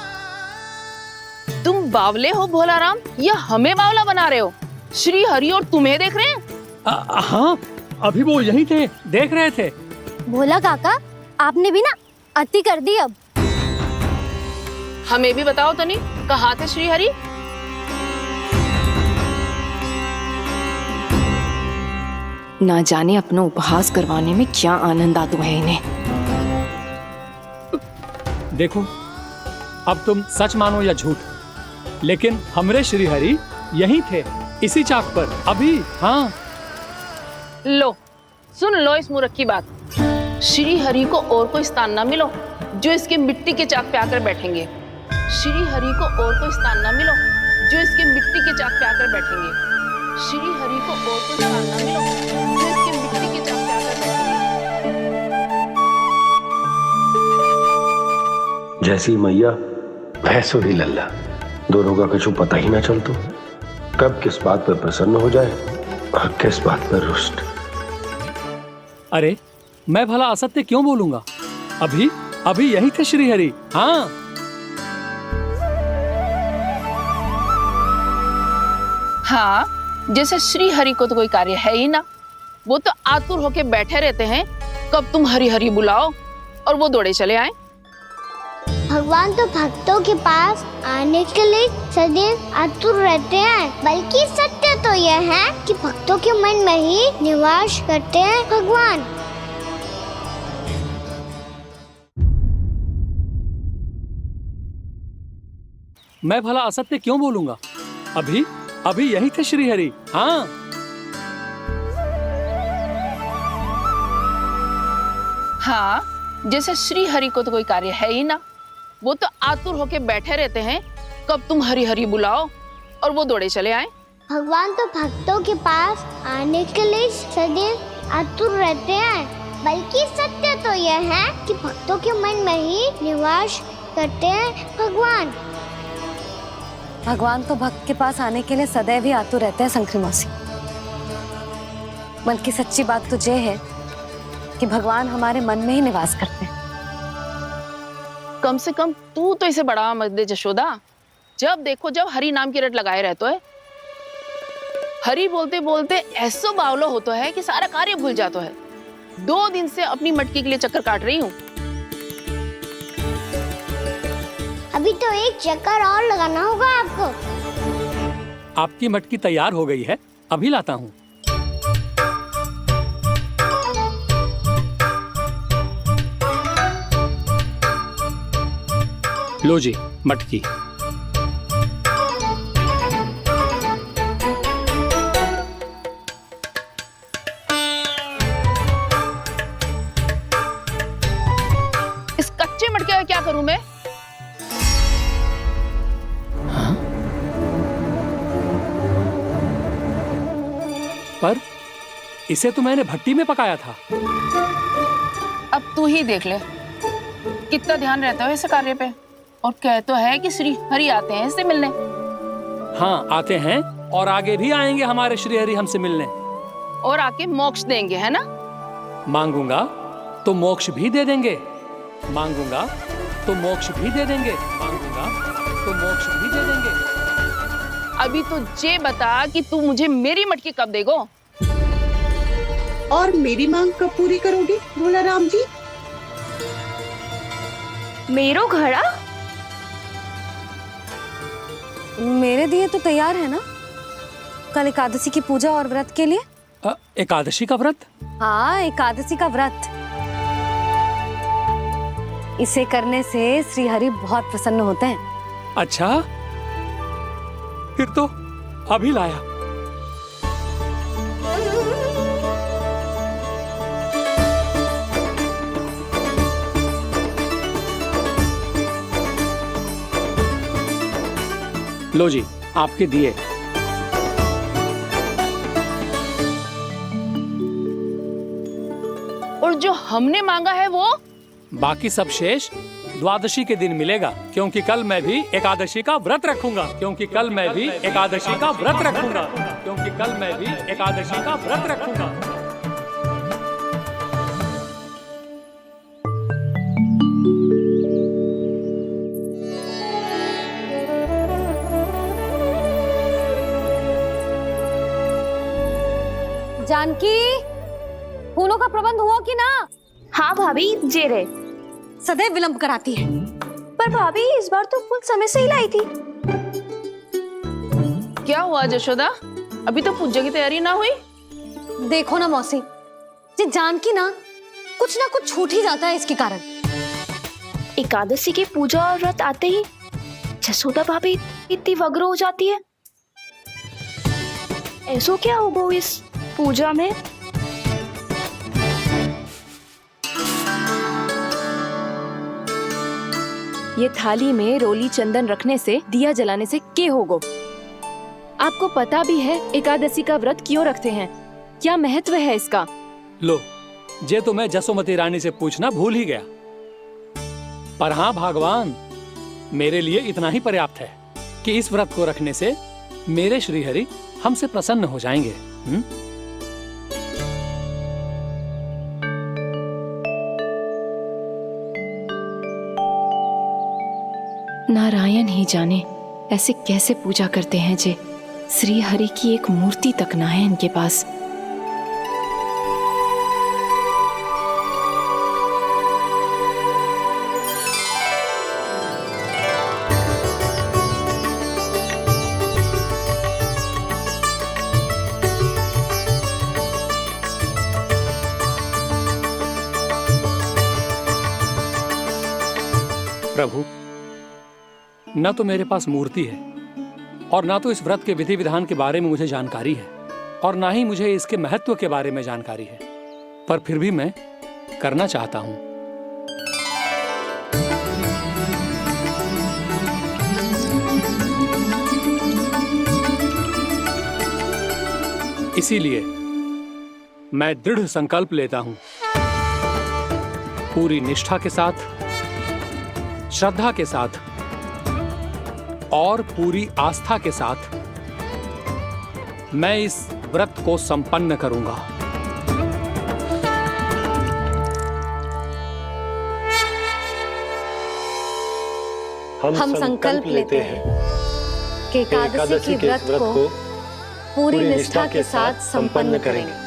तुम बावले हो भोलाराम, या हमें बावला बना रहे हो? श्री हरि और तुम्हें देख रहे हैं? हाँ, अभी वो यही थे, देख रहे थे। भोला काका, आपने भी ना अति कर दी। अब हमें भी बताओ तनी, कहाँ थे श्री हरि? ना जाने अपना उपहास करवाने में क्या आनंद आता है इन्हें। देखो, अब तुम सच मानो या झूठ, लेकिन हमरे श्री हरि यहीं थे, इसी चाक पर अभी। हाँ, लो सुन लो इस मूर्ख की बात। श्री हरि को और कोई स्थान ना मिलो जो इसके मिट्टी के चाक पे आकर बैठेंगे। श्री हरि को और कोई स्थान ना मिलो जो इसके मिट्टी के चाक पे आकर बैठेंगे। श्री हरि को और कोई स्थान ना मिलो जो इसके मिट्टी के चाक पे आकर बैठेंगे। जैसी मैया वैसो ही लल्ला, दोनों का कुछ पता ही ना चलतो, कब किस बात पर प्रसन्न हो जाए और किस बात पर रुष्ट। अरे मैं भला असत्य क्यों बोलूंगा? अभी अभी यही थे श्री हरि। हाँ, हाँ, जैसे श्री हरि को तो कोई कार्य है ही ना, वो तो आतुर होके बैठे रहते हैं कब तुम हरि हरि बुलाओ और वो दौड़े चले आए। भगवान तो भक्तों के पास आने के लिए सदैव आतुर रहते हैं, बल्कि सत्य तो यह है कि भक्तों के मन में ही निवास करते हैं भगवान। मैं भला असत्य क्यों बोलूंगा? अभी अभी यही थे श्री हरि। हाँ, हाँ, जैसे श्री हरि को तो कोई कार्य है ही ना, वो तो आतुर होके बैठे रहते हैं कब तुम हरि हरि बुलाओ और वो दौड़े चले आए। भगवान तो भक्तों के पास आने के लिए सदैव आतुर रहते हैं, बल्कि सत्य तो यह है कि भक्तों के मन में ही निवास करते हैं भगवान। भगवान तो भक्त के पास आने के लिए सदैव ही आतुर रहते हैं शंकरी मौसी। मन की सच्ची बात तो ये है कि भगवान हमारे मन में ही निवास करते हैं। कम से कम तू तो इसे बढ़ावा मत दे जशोदा। जब देखो जब हरि नाम की रट लगाए रहते है। हरि बोलते बोलते ऐसो बावलो होता है कि सारा कार्य भूल जाता है। 2 दिन से अपनी मटकी के लिए चक्कर काट रही हूँ। अभी तो एक चक्कर और लगाना होगा आपको। आपकी मटकी तैयार हो गई है, अभी लाता हूँ। लो जी मटकी। इस कच्चे मटके का क्या करूं मैं? पर इसे तो मैंने भट्टी में पकाया था। अब तू ही देख ले कितना ध्यान रहता है इस कार्य पे। और कह तो है कि श्री हरि आते हैं इससे मिलने। हाँ आते हैं और आगे भी आएंगे हमारे श्री हरि हमसे मिलने। और आके मोक्ष देंगे, है ना? मांगूंगा तो मोक्ष भी दे देंगे, मांगूंगा तो मोक्ष भी दे देंगे, मांगूंगा तो मोक्ष भी दे देंगे। अभी तो ये बता कि तू मुझे मेरी मटकी कब देगो? और मेरी मांग कब पूरी करोगे भोला राम जी? मेरो घड़ा मेरे दिए तो तैयार है ना? कल एकादशी की पूजा और व्रत के लिए। एकादशी का व्रत? हाँ, एकादशी का व्रत। इसे करने से श्री हरि बहुत प्रसन्न होते हैं। अच्छा, फिर तो अभी लाया। लो जी, आपके दिए। और जो हमने मांगा है वो? बाकी सब शेष द्वादशी के दिन मिलेगा, क्योंकि कल मैं भी एकादशी का व्रत रखूंगा। क्योंकि कल मैं भी एकादशी का व्रत रखूंगा। क्योंकि कल मैं भी एकादशी का व्रत रखूंगा। जानकी, फूलों का प्रबंध हुआ कि ना? हाँ भाभी, जे रे। सदैव विलंब कराती है। पर भाभी इस बार तो फूल समय से ही लाई थी। क्या हुआ जशोदा? अभी तो पूजा की तैयारी ना हुई? देखो ना मौसी, ये जानकी ना कुछ छूट ही जाता है इसके कारण। एकादशी की पूजा और व्रत आते ही जसोदा भाभी इतनी वग्र हो जाती है। ऐसो क्या हो गो इस पूजा में? ये थाली में रोली चंदन रखने से, दिया जलाने से के होगो? आपको पता भी है एकादशी का व्रत क्यों रखते हैं? क्या महत्व है इसका? लो, जे तो मैं जसोमती रानी से पूछना भूल ही गया। पर हाँ भगवान, मेरे लिए इतना ही पर्याप्त है कि इस व्रत को रखने से मेरे श्रीहरि हमसे प्रसन्न हो जाएंगे। नारायण ही जाने ऐसे कैसे पूजा करते हैं जे श्री हरि की एक मूर्ति तक ना है इनके पास। प्रभु, न तो मेरे पास मूर्ति है और ना तो इस व्रत के विधि विधान के बारे में मुझे जानकारी है, और ना ही मुझे इसके महत्व के बारे में जानकारी है, पर फिर भी मैं करना चाहता हूं। इसीलिए मैं दृढ़ संकल्प लेता हूं, पूरी निष्ठा के साथ, श्रद्धा के साथ और पूरी आस्था के साथ मैं इस व्रत को संपन्न करूंगा। हम संकल्प लेते हैं कि एकादशी के व्रत को पूरी निष्ठा के साथ संपन्न करेंगे।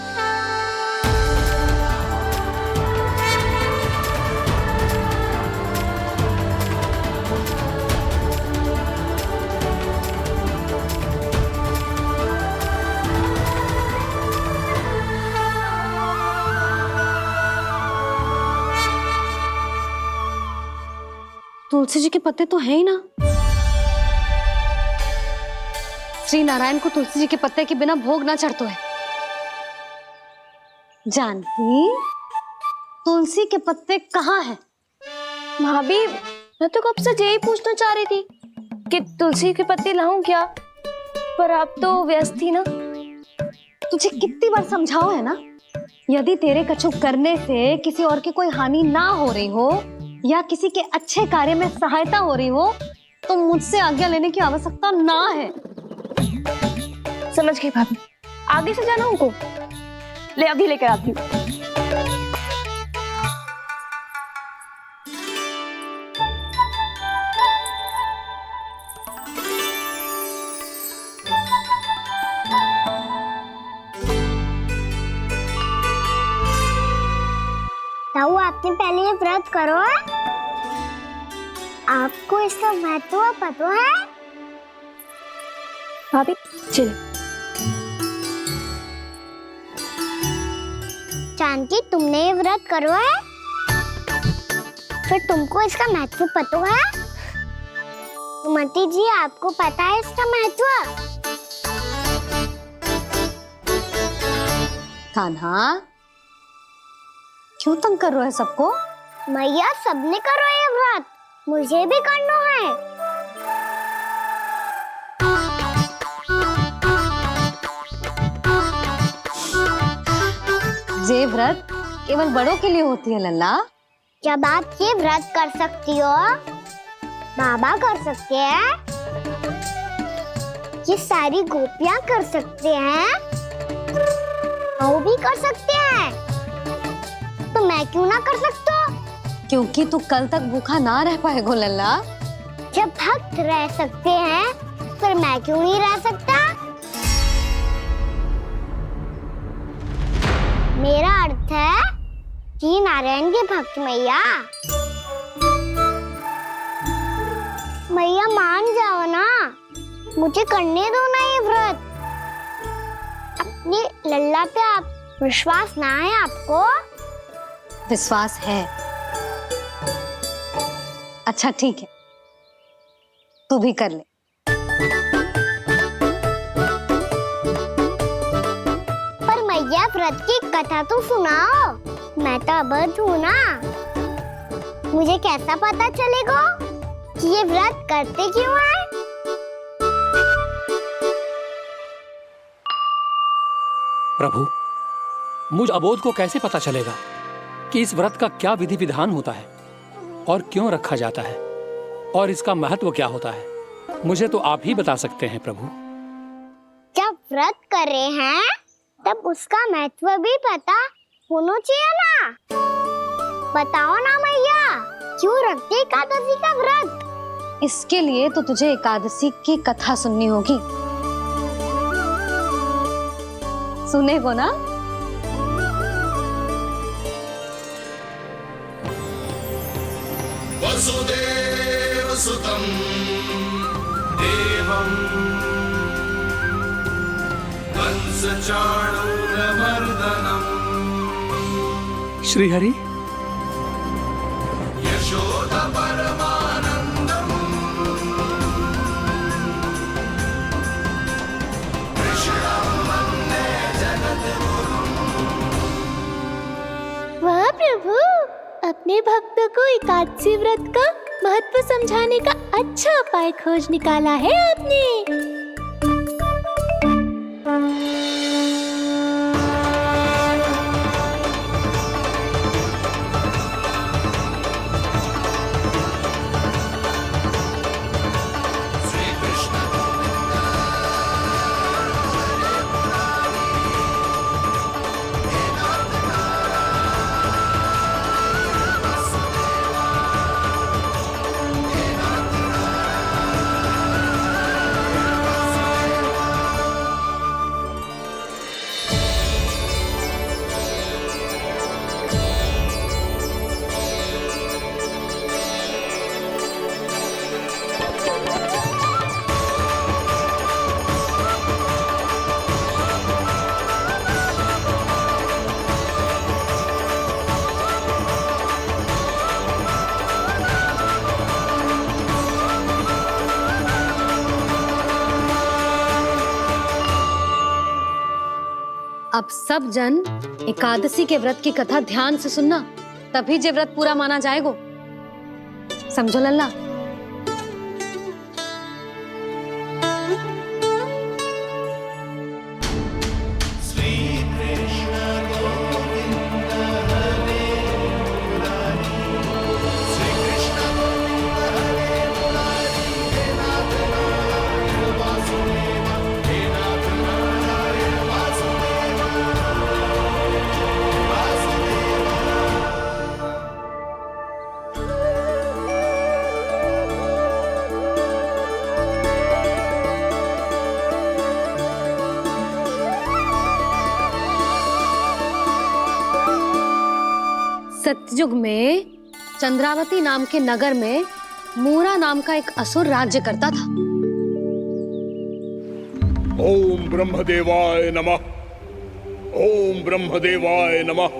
तुलसी जी के पत्ते तो हैं ही ना। श्री नारायण को तुलसी जी के पत्ते के बिना भोग ना चढ़तो है। जानकी, तुलसी के पत्ते कहाँ हैं? भाभी, मैं तो कब से यही पूछना चाह रही थी कि तुलसी के पत्ते लाऊं क्या, पर आप तो व्यस्त थी ना। तुझे कितनी बार समझाओ है ना, यदि तेरे कछु करने से किसी और की कोई हानि ना हो रही हो या किसी के अच्छे कार्य में सहायता हो रही हो तो मुझसे आज्ञा लेने की आवश्यकता ना है। समझ गई भाभी, आगे से जाना उनको। ले अभी लेकर आती हूँ। आपने पहले ये व्रत करो है? आपको इसका महत्व पता है? भाभी चलो। जानकी, तुमने ये व्रत करो है? फिर तुमको इसका महत्व पता है? सुमति जी, आपको पता है इसका महत्व? कान्हा, क्यों तंग कर रहे हो सबको? मैया, सबने करो ये व्रत, मुझे भी करना है। ये व्रत केवल बड़ों के लिए होती है लल्ला। जब आप ये व्रत कर सकती हो, बाबा कर सकते हैं, ये सारी गोपियां कर सकते हैं, वो भी कर सकते हैं, तो मैं क्यों ना कर सकता? क्योंकि तू कल तक भूखा ना रह पाएगा लल्ला। जब भक्त रह सकते हैं, फिर मैं क्यों नहीं रह सकता? मेरा अर्थ है कि नारायण के भक्त मैया। मैया मान जाओ ना, मुझे करने दो ना ये व्रत। अपनी लल्ला पे आप विश्वास ना है आपको? विश्वास है। अच्छा ठीक है, तू भी कर ले। पर मैया, व्रत की कथा तो सुनाओ, मैं तो अबध हूँ ना। मुझे कैसा पता चलेगा कि ये व्रत करते क्यों हैं? प्रभु, मुझ अबोध को कैसे पता चलेगा कि इस व्रत का क्या विधि विधान होता है और क्यों रखा जाता है और इसका महत्व क्या होता है? मुझे तो आप ही बता सकते हैं प्रभु। जब व्रत कर रहे हैं, तब उसका महत्व भी पता होना चाहिए ना। बताओ ना मैया, क्यों रखते एकादशी का व्रत? इसके लिए तो तुझे एकादशी की कथा सुननी होगी। सुनेगो ना? वसुदेव सुतं देवं कंसचाणूरमर्दनम् श्रीहरि, यशोदा परमानन्दम् कृष्णं वन्दे जगद्गुरुम्। वाह प्रभु, अपने भक्तों को एकादशी व्रत का महत्व समझाने का अच्छा उपाय खोज निकाला है आपने। अब सब जन एकादशी के व्रत की कथा ध्यान से सुनना, तभी जे व्रत पूरा माना जाएगा। समझो लल्ला? कलयुग में चंद्रावती नाम के नगर में मूरा नाम का एक असुर राज्य करता था। ओम ब्रह्मदेवाय नमः। ओम ब्रह्मदेवाय नमः।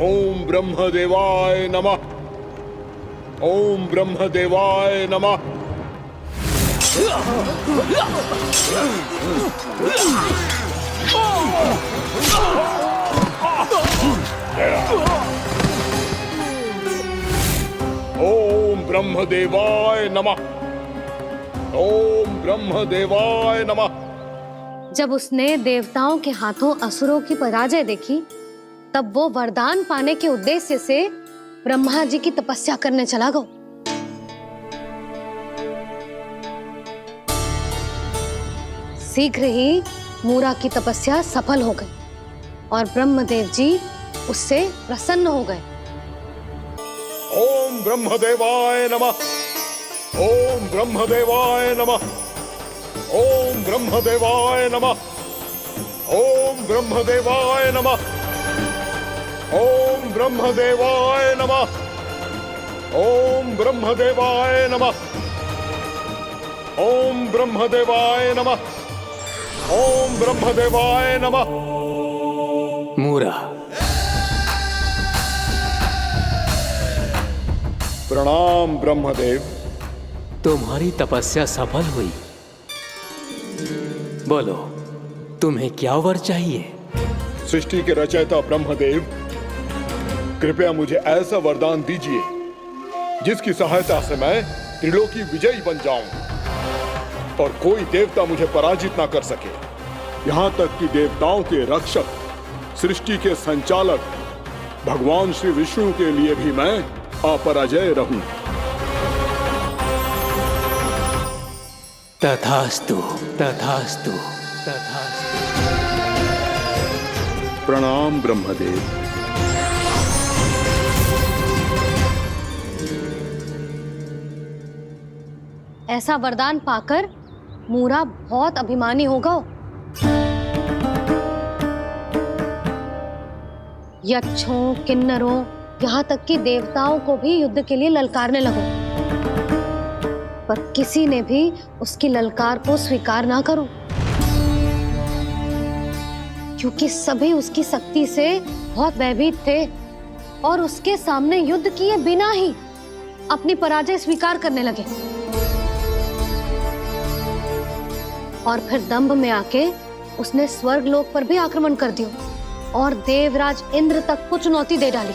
ओम ब्रह्मदेवाय नमः। ओम ब्रह्मदेवाय नमः। ओम ब्रह्मदेवाय नमः। ओम ब्रह्मदेवाय नमः। जब उसने देवताओं के हाथों असुरों की पराजय देखी, तब वो वरदान पाने के उद्देश्य से ब्रह्मा जी की तपस्या करने चला गया। शीघ्र ही मूरा की तपस्या सफल हो गई और ब्रह्मदेव जी उससे प्रसन्न हो गए। ओम ब्रह्मदेवाय नमः। ओम ब्रह्मदेवाय नमः। ओम ब्रह्मदेवाय नमः। ओम ब्रह्मदेवाय नमः। ओम ब्रह्मदेवाय नमः। ओम ब्रह्मदेवाय नमः। ओम ब्रह्मदेवाय नमः। ओम ब्रह्मदेवाय नमः। मूरा, प्रणाम ब्रह्मदेव। तुम्हारी तपस्या सफल हुई। बोलो, तुम्हें क्या वर चाहिए? सृष्टि के रचयिता ब्रह्मदेव, कृपया मुझे ऐसा वरदान दीजिए जिसकी सहायता से मैं त्रिलोकी विजयी बन जाऊं और कोई देवता मुझे पराजित ना कर सके। यहाँ तक कि देवताओं के रक्षक, सृष्टि के संचालक भगवान श्री विष्णु के लिए भी मैं अपराजय रहूं। तथास्तु, तथास्तु, तथास्तु। प्रणाम ब्रह्मदेव। ऐसा वरदान पाकर मूरा बहुत अभिमानी होगा। यक्षों, किन्नरों, यहाँ तक कि देवताओं को भी युद्ध के लिए ललकारने लगा, पर किसी ने भी उसकी ललकार को स्वीकार ना करो, क्योंकि सभी उसकी शक्ति से बहुत भयभीत थे और उसके सामने युद्ध किए बिना ही अपनी पराजय स्वीकार करने लगे और फिर दंभ में आके उसने स्वर्ग लोक पर भी आक्रमण कर दिया और देवराज इंद्र तक को चुनौती दे डाली।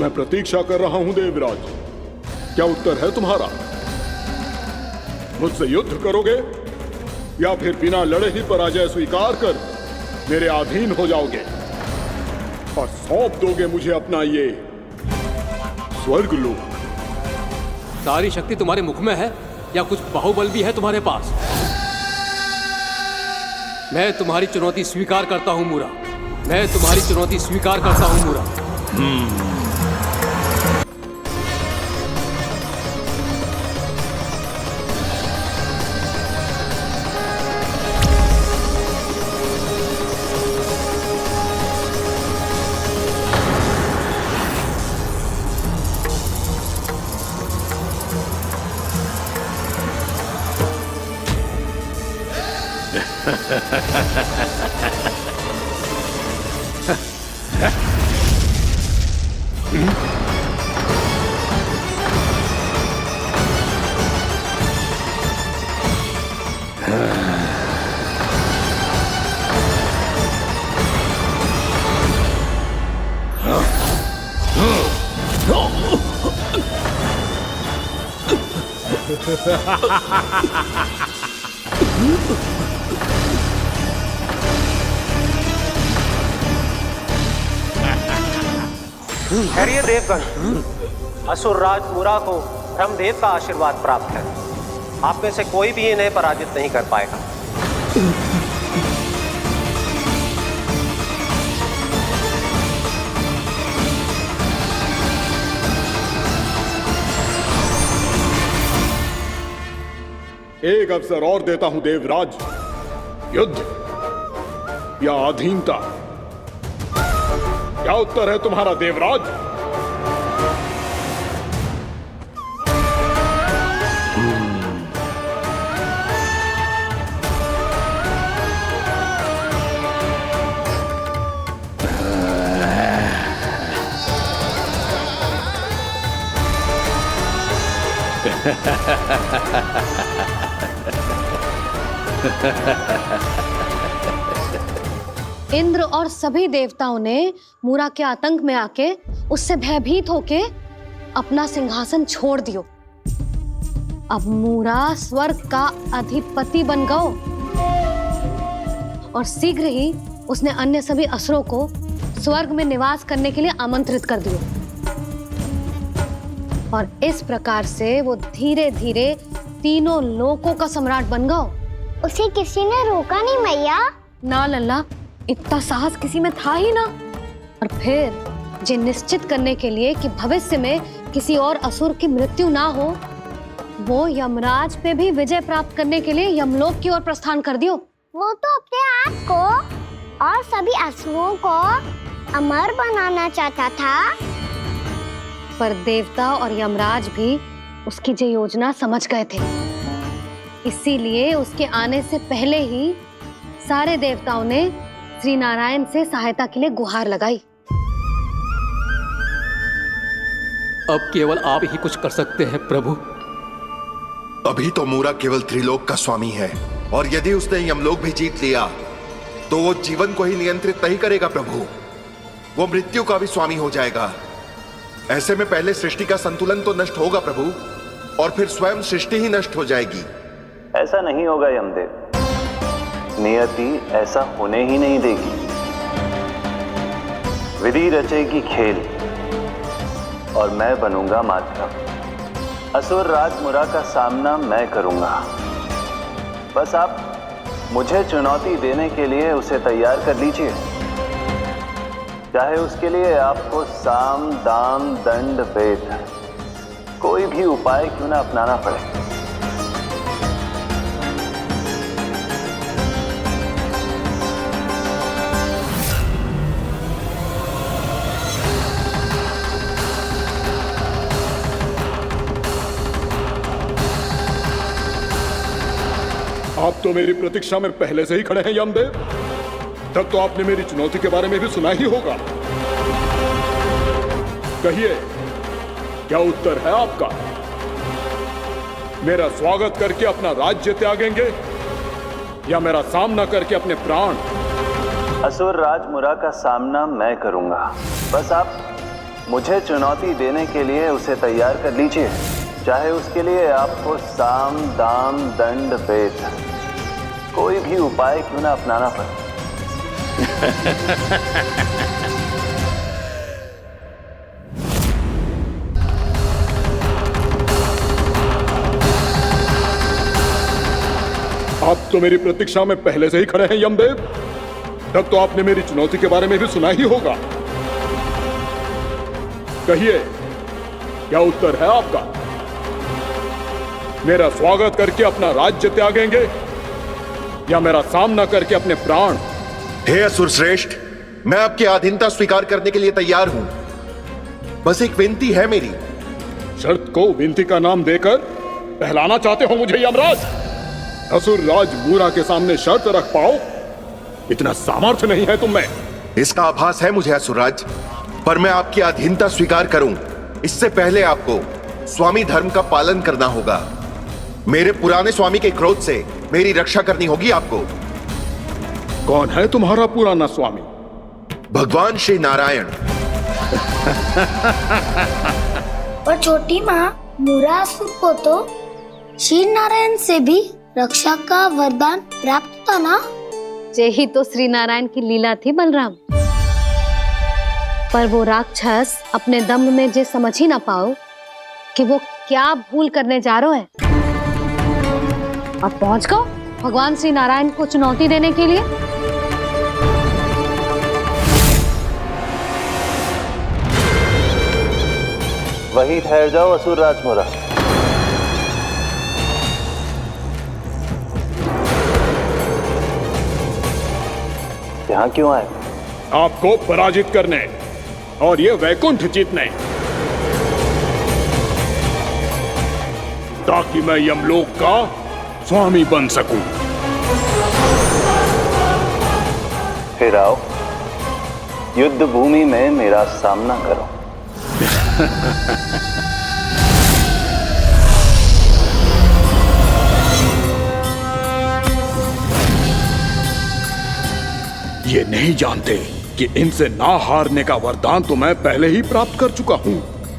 मैं प्रतीक्षा कर रहा हूं देवराज, क्या उत्तर है तुम्हारा? मुझसे युद्ध करोगे या फिर बिना लड़े ही पराजय स्वीकार कर मेरे अधीन हो जाओगे और सौंप दोगे मुझे अपना ये स्वर्ग लोक? सारी शक्ति तुम्हारे मुख में है या कुछ बाहुबल भी है तुम्हारे पास? मैं तुम्हारी चुनौती स्वीकार करता हूं मूरा। मैं तुम्हारी चुनौती स्वीकार करता हूं मूरा। खैरिए देवगण, असुर राज मूरा को ब्रह्मदेव का आशीर्वाद प्राप्त है। आप में से कोई भी इन्हें पराजित नहीं कर पाएगा। एक अवसर और देता हूं देवराज, युद्ध या अधीनता, क्या उत्तर है तुम्हारा देवराज? इंद्र और सभी देवताओं ने मूरा के आतंक में आके उससे भयभीत होके अपना सिंहासन छोड़ दियो। अब मूरा स्वर्ग का अधिपति बन गयो और शीघ्र ही उसने अन्य सभी असुरों को स्वर्ग में निवास करने के लिए आमंत्रित कर दियो। और इस प्रकार से वो धीरे धीरे तीनों लोकों का सम्राट बन गयो। उसे किसी ने रोका नहीं मैया? ना लल्ला, इतना साहस किसी में था ही ना। और फिर ये निश्चित करने के लिए कि भविष्य में किसी और असुर की मृत्यु ना हो, वो यमराज पे भी विजय प्राप्त करने के लिए यमलोक की ओर प्रस्थान कर दियो। वो तो अपने आप को और सभी असुरों को अमर बनाना चाहता था। पर देवता और यमराज भी उसकी ये योजना समझ गए थे। इसीलिए उसके आने से पहले ही सारे देवताओं ने श्री नारायण से सहायता के लिए गुहार लगाई। अब केवल आप ही कुछ कर सकते हैं प्रभु। अभी तो मूरा केवल त्रिलोक का स्वामी है, और यदि उसने यमलोक भी जीत लिया तो वो जीवन को ही नियंत्रित नहीं करेगा प्रभु, वो मृत्यु का भी स्वामी हो जाएगा। ऐसे में पहले सृष्टि का संतुलन तो नष्ट होगा प्रभु, और फिर स्वयं सृष्टि ही नष्ट हो जाएगी। ऐसा नहीं होगा यमदेव, नियति ऐसा होने ही नहीं देगी। विधि रचेगी खेल और मैं बनूंगा माध्यम। असुर राज मुरा का सामना मैं करूंगा। बस आप मुझे चुनौती देने के लिए उसे तैयार कर लीजिए, चाहे उसके लिए आपको साम दाम दंड भेद कोई भी उपाय क्यों ना अपनाना पड़े। आप तो मेरी प्रतीक्षा में पहले से ही खड़े हैं यमदेव। तब तो आपने मेरी चुनौती के बारे में भी सुना ही होगा। कहिए, क्या उत्तर है आपका? मेरा स्वागत करके अपना राज्य त्यागेंगे या मेरा सामना करके अपने प्राण? असुर राज मुरा का सामना मैं करूंगा। बस आप मुझे चुनौती देने के लिए उसे तैयार कर लीजिए, चाहे उसके लिए आपको साम दाम दंड भेद कोई भी उपाय क्यों ना अपनाना पड़े। आप तो मेरी प्रतीक्षा में पहले से ही खड़े हैं यमदेव। तब तो आपने मेरी चुनौती के बारे में भी सुना ही होगा। कहिए, क्या उत्तर है आपका? मेरा स्वागत करके अपना राज्य त्यागेंगे या मेरा सामना करके अपने प्राण? हे असुर श्रेष्ठ, मैं आपकी अधीनता स्वीकार करने के लिए तैयार हूं। बस एक विनती है मेरी। शर्त को विनती का नाम देकर पहलाना चाहते हो मुझे यमराज? असुर राज मूरा के सामने शर्त रख पाओ, इतना सामर्थ्य नहीं है तुम में। इसका आभास है मुझे असुरराज, पर मैं आपकी अधीनता स्वीकार करूं इससे पहले आपको स्वामी धर्म का पालन करना होगा। मेरे पुराने स्वामी के क्रोध से मेरी रक्षा करनी होगी आपको। कौन है तुम्हारा पुराना स्वामी? भगवान श्री नारायण। और छोटी माँ, मूरासुर को तो श्री नारायण से भी रक्षा का वरदान प्राप्त था ना? यही तो श्री नारायण की लीला थी बलराम। पर वो राक्षस अपने दम में जे समझ ही ना पाओ कि वो क्या भूल करने जा रहा है। और पहुंच गओ भगवान श्री नारायण को चुनौती देने के लिए। वहीं ठहर जाओ असुर राज मुरा। यहाँ क्यों आए? आपको पराजित करने और ये वैकुंठ जीतने, ताकि मैं यमलोक का स्वामी बन सकूं। फिर आओ, युद्ध भूमि में मेरा सामना करो। ये नहीं जानते कि इनसे ना हारने का वरदान तो मैं पहले ही प्राप्त कर चुका हूं,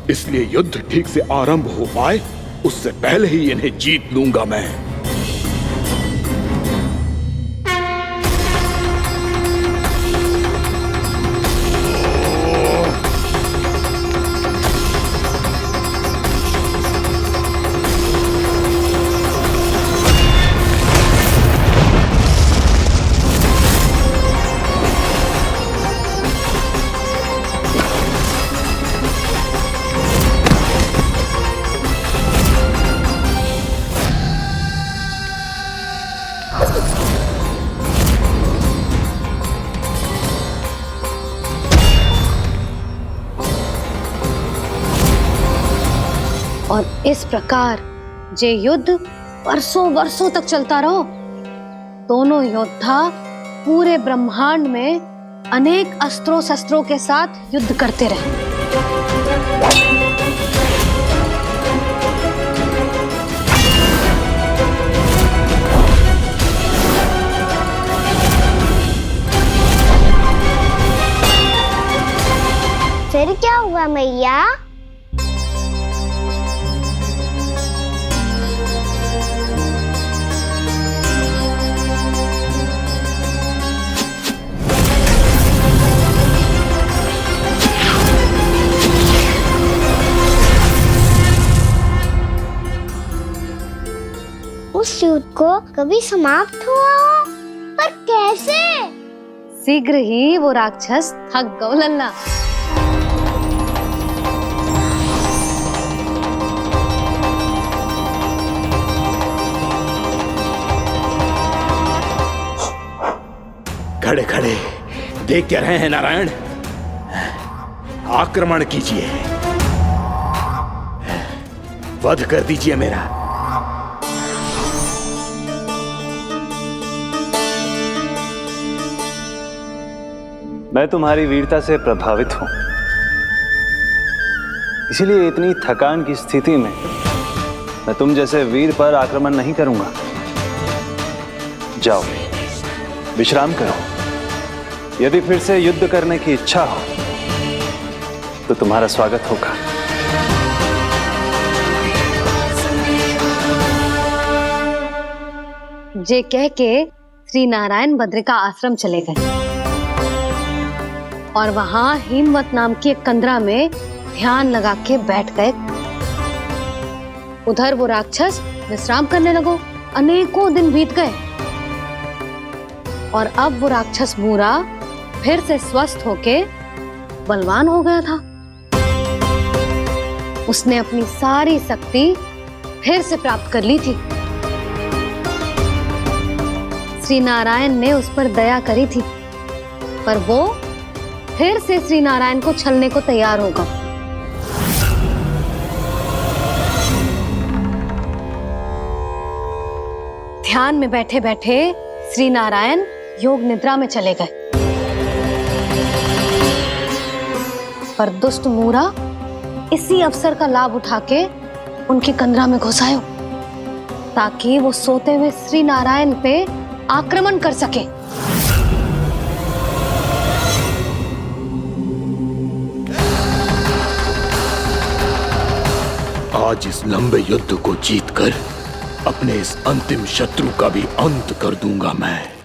इसलिए युद्ध ठीक से आरंभ हो पाए उससे पहले ही इन्हें जीत लूंगा मैं। और इस प्रकार ये युद्ध वर्षों वर्षों तक चलता रहो। दोनों योद्धा पूरे ब्रह्मांड में अनेक अस्त्रों शस्त्रों के साथ युद्ध करते रहे। फिर क्या हुआ मैया? उस युद्ध को कभी समाप्त हुआ हो, पर कैसे? शीघ्र ही वो राक्षस थक गओ लल्ला। खड़े खड़े देख क्या रहे हैं नारायण? आक्रमण कीजिए, वध कर दीजिए मेरा। मैं तुम्हारी वीरता से प्रभावित हूं, इसीलिए इतनी थकान की स्थिति में मैं तुम जैसे वीर पर आक्रमण नहीं करूंगा। जाओ विश्राम करो। यदि फिर से युद्ध करने की इच्छा हो तो तुम्हारा स्वागत होगा। जे कह के श्री नारायण बद्रिका आश्रम चले गए और वहां हिमवत नाम की एक कंदरा में ध्यान लगा के बैठ गए। उधर वो राक्षस विश्राम करने लगो। अनेकों दिन बीत गए और अब वो राक्षस मूरा फिर से स्वस्थ होके बलवान हो गया था। उसने अपनी सारी शक्ति फिर से प्राप्त कर ली थी। श्री नारायण ने उस पर दया करी थी, पर वो फिर से श्री नारायण को छलने को तैयार होगा। ध्यान में बैठे बैठे श्री नारायण योग निद्रा में चले गए, पर दुष्ट मूरा इसी अवसर का लाभ उठा के उनकी कंदरा में घुस आयो, ताकि वो सोते हुए श्री नारायण पे आक्रमण कर सके। आज इस लंबे युद्ध को जीतकर अपने इस अंतिम शत्रु का भी अंत कर दूंगा मैं।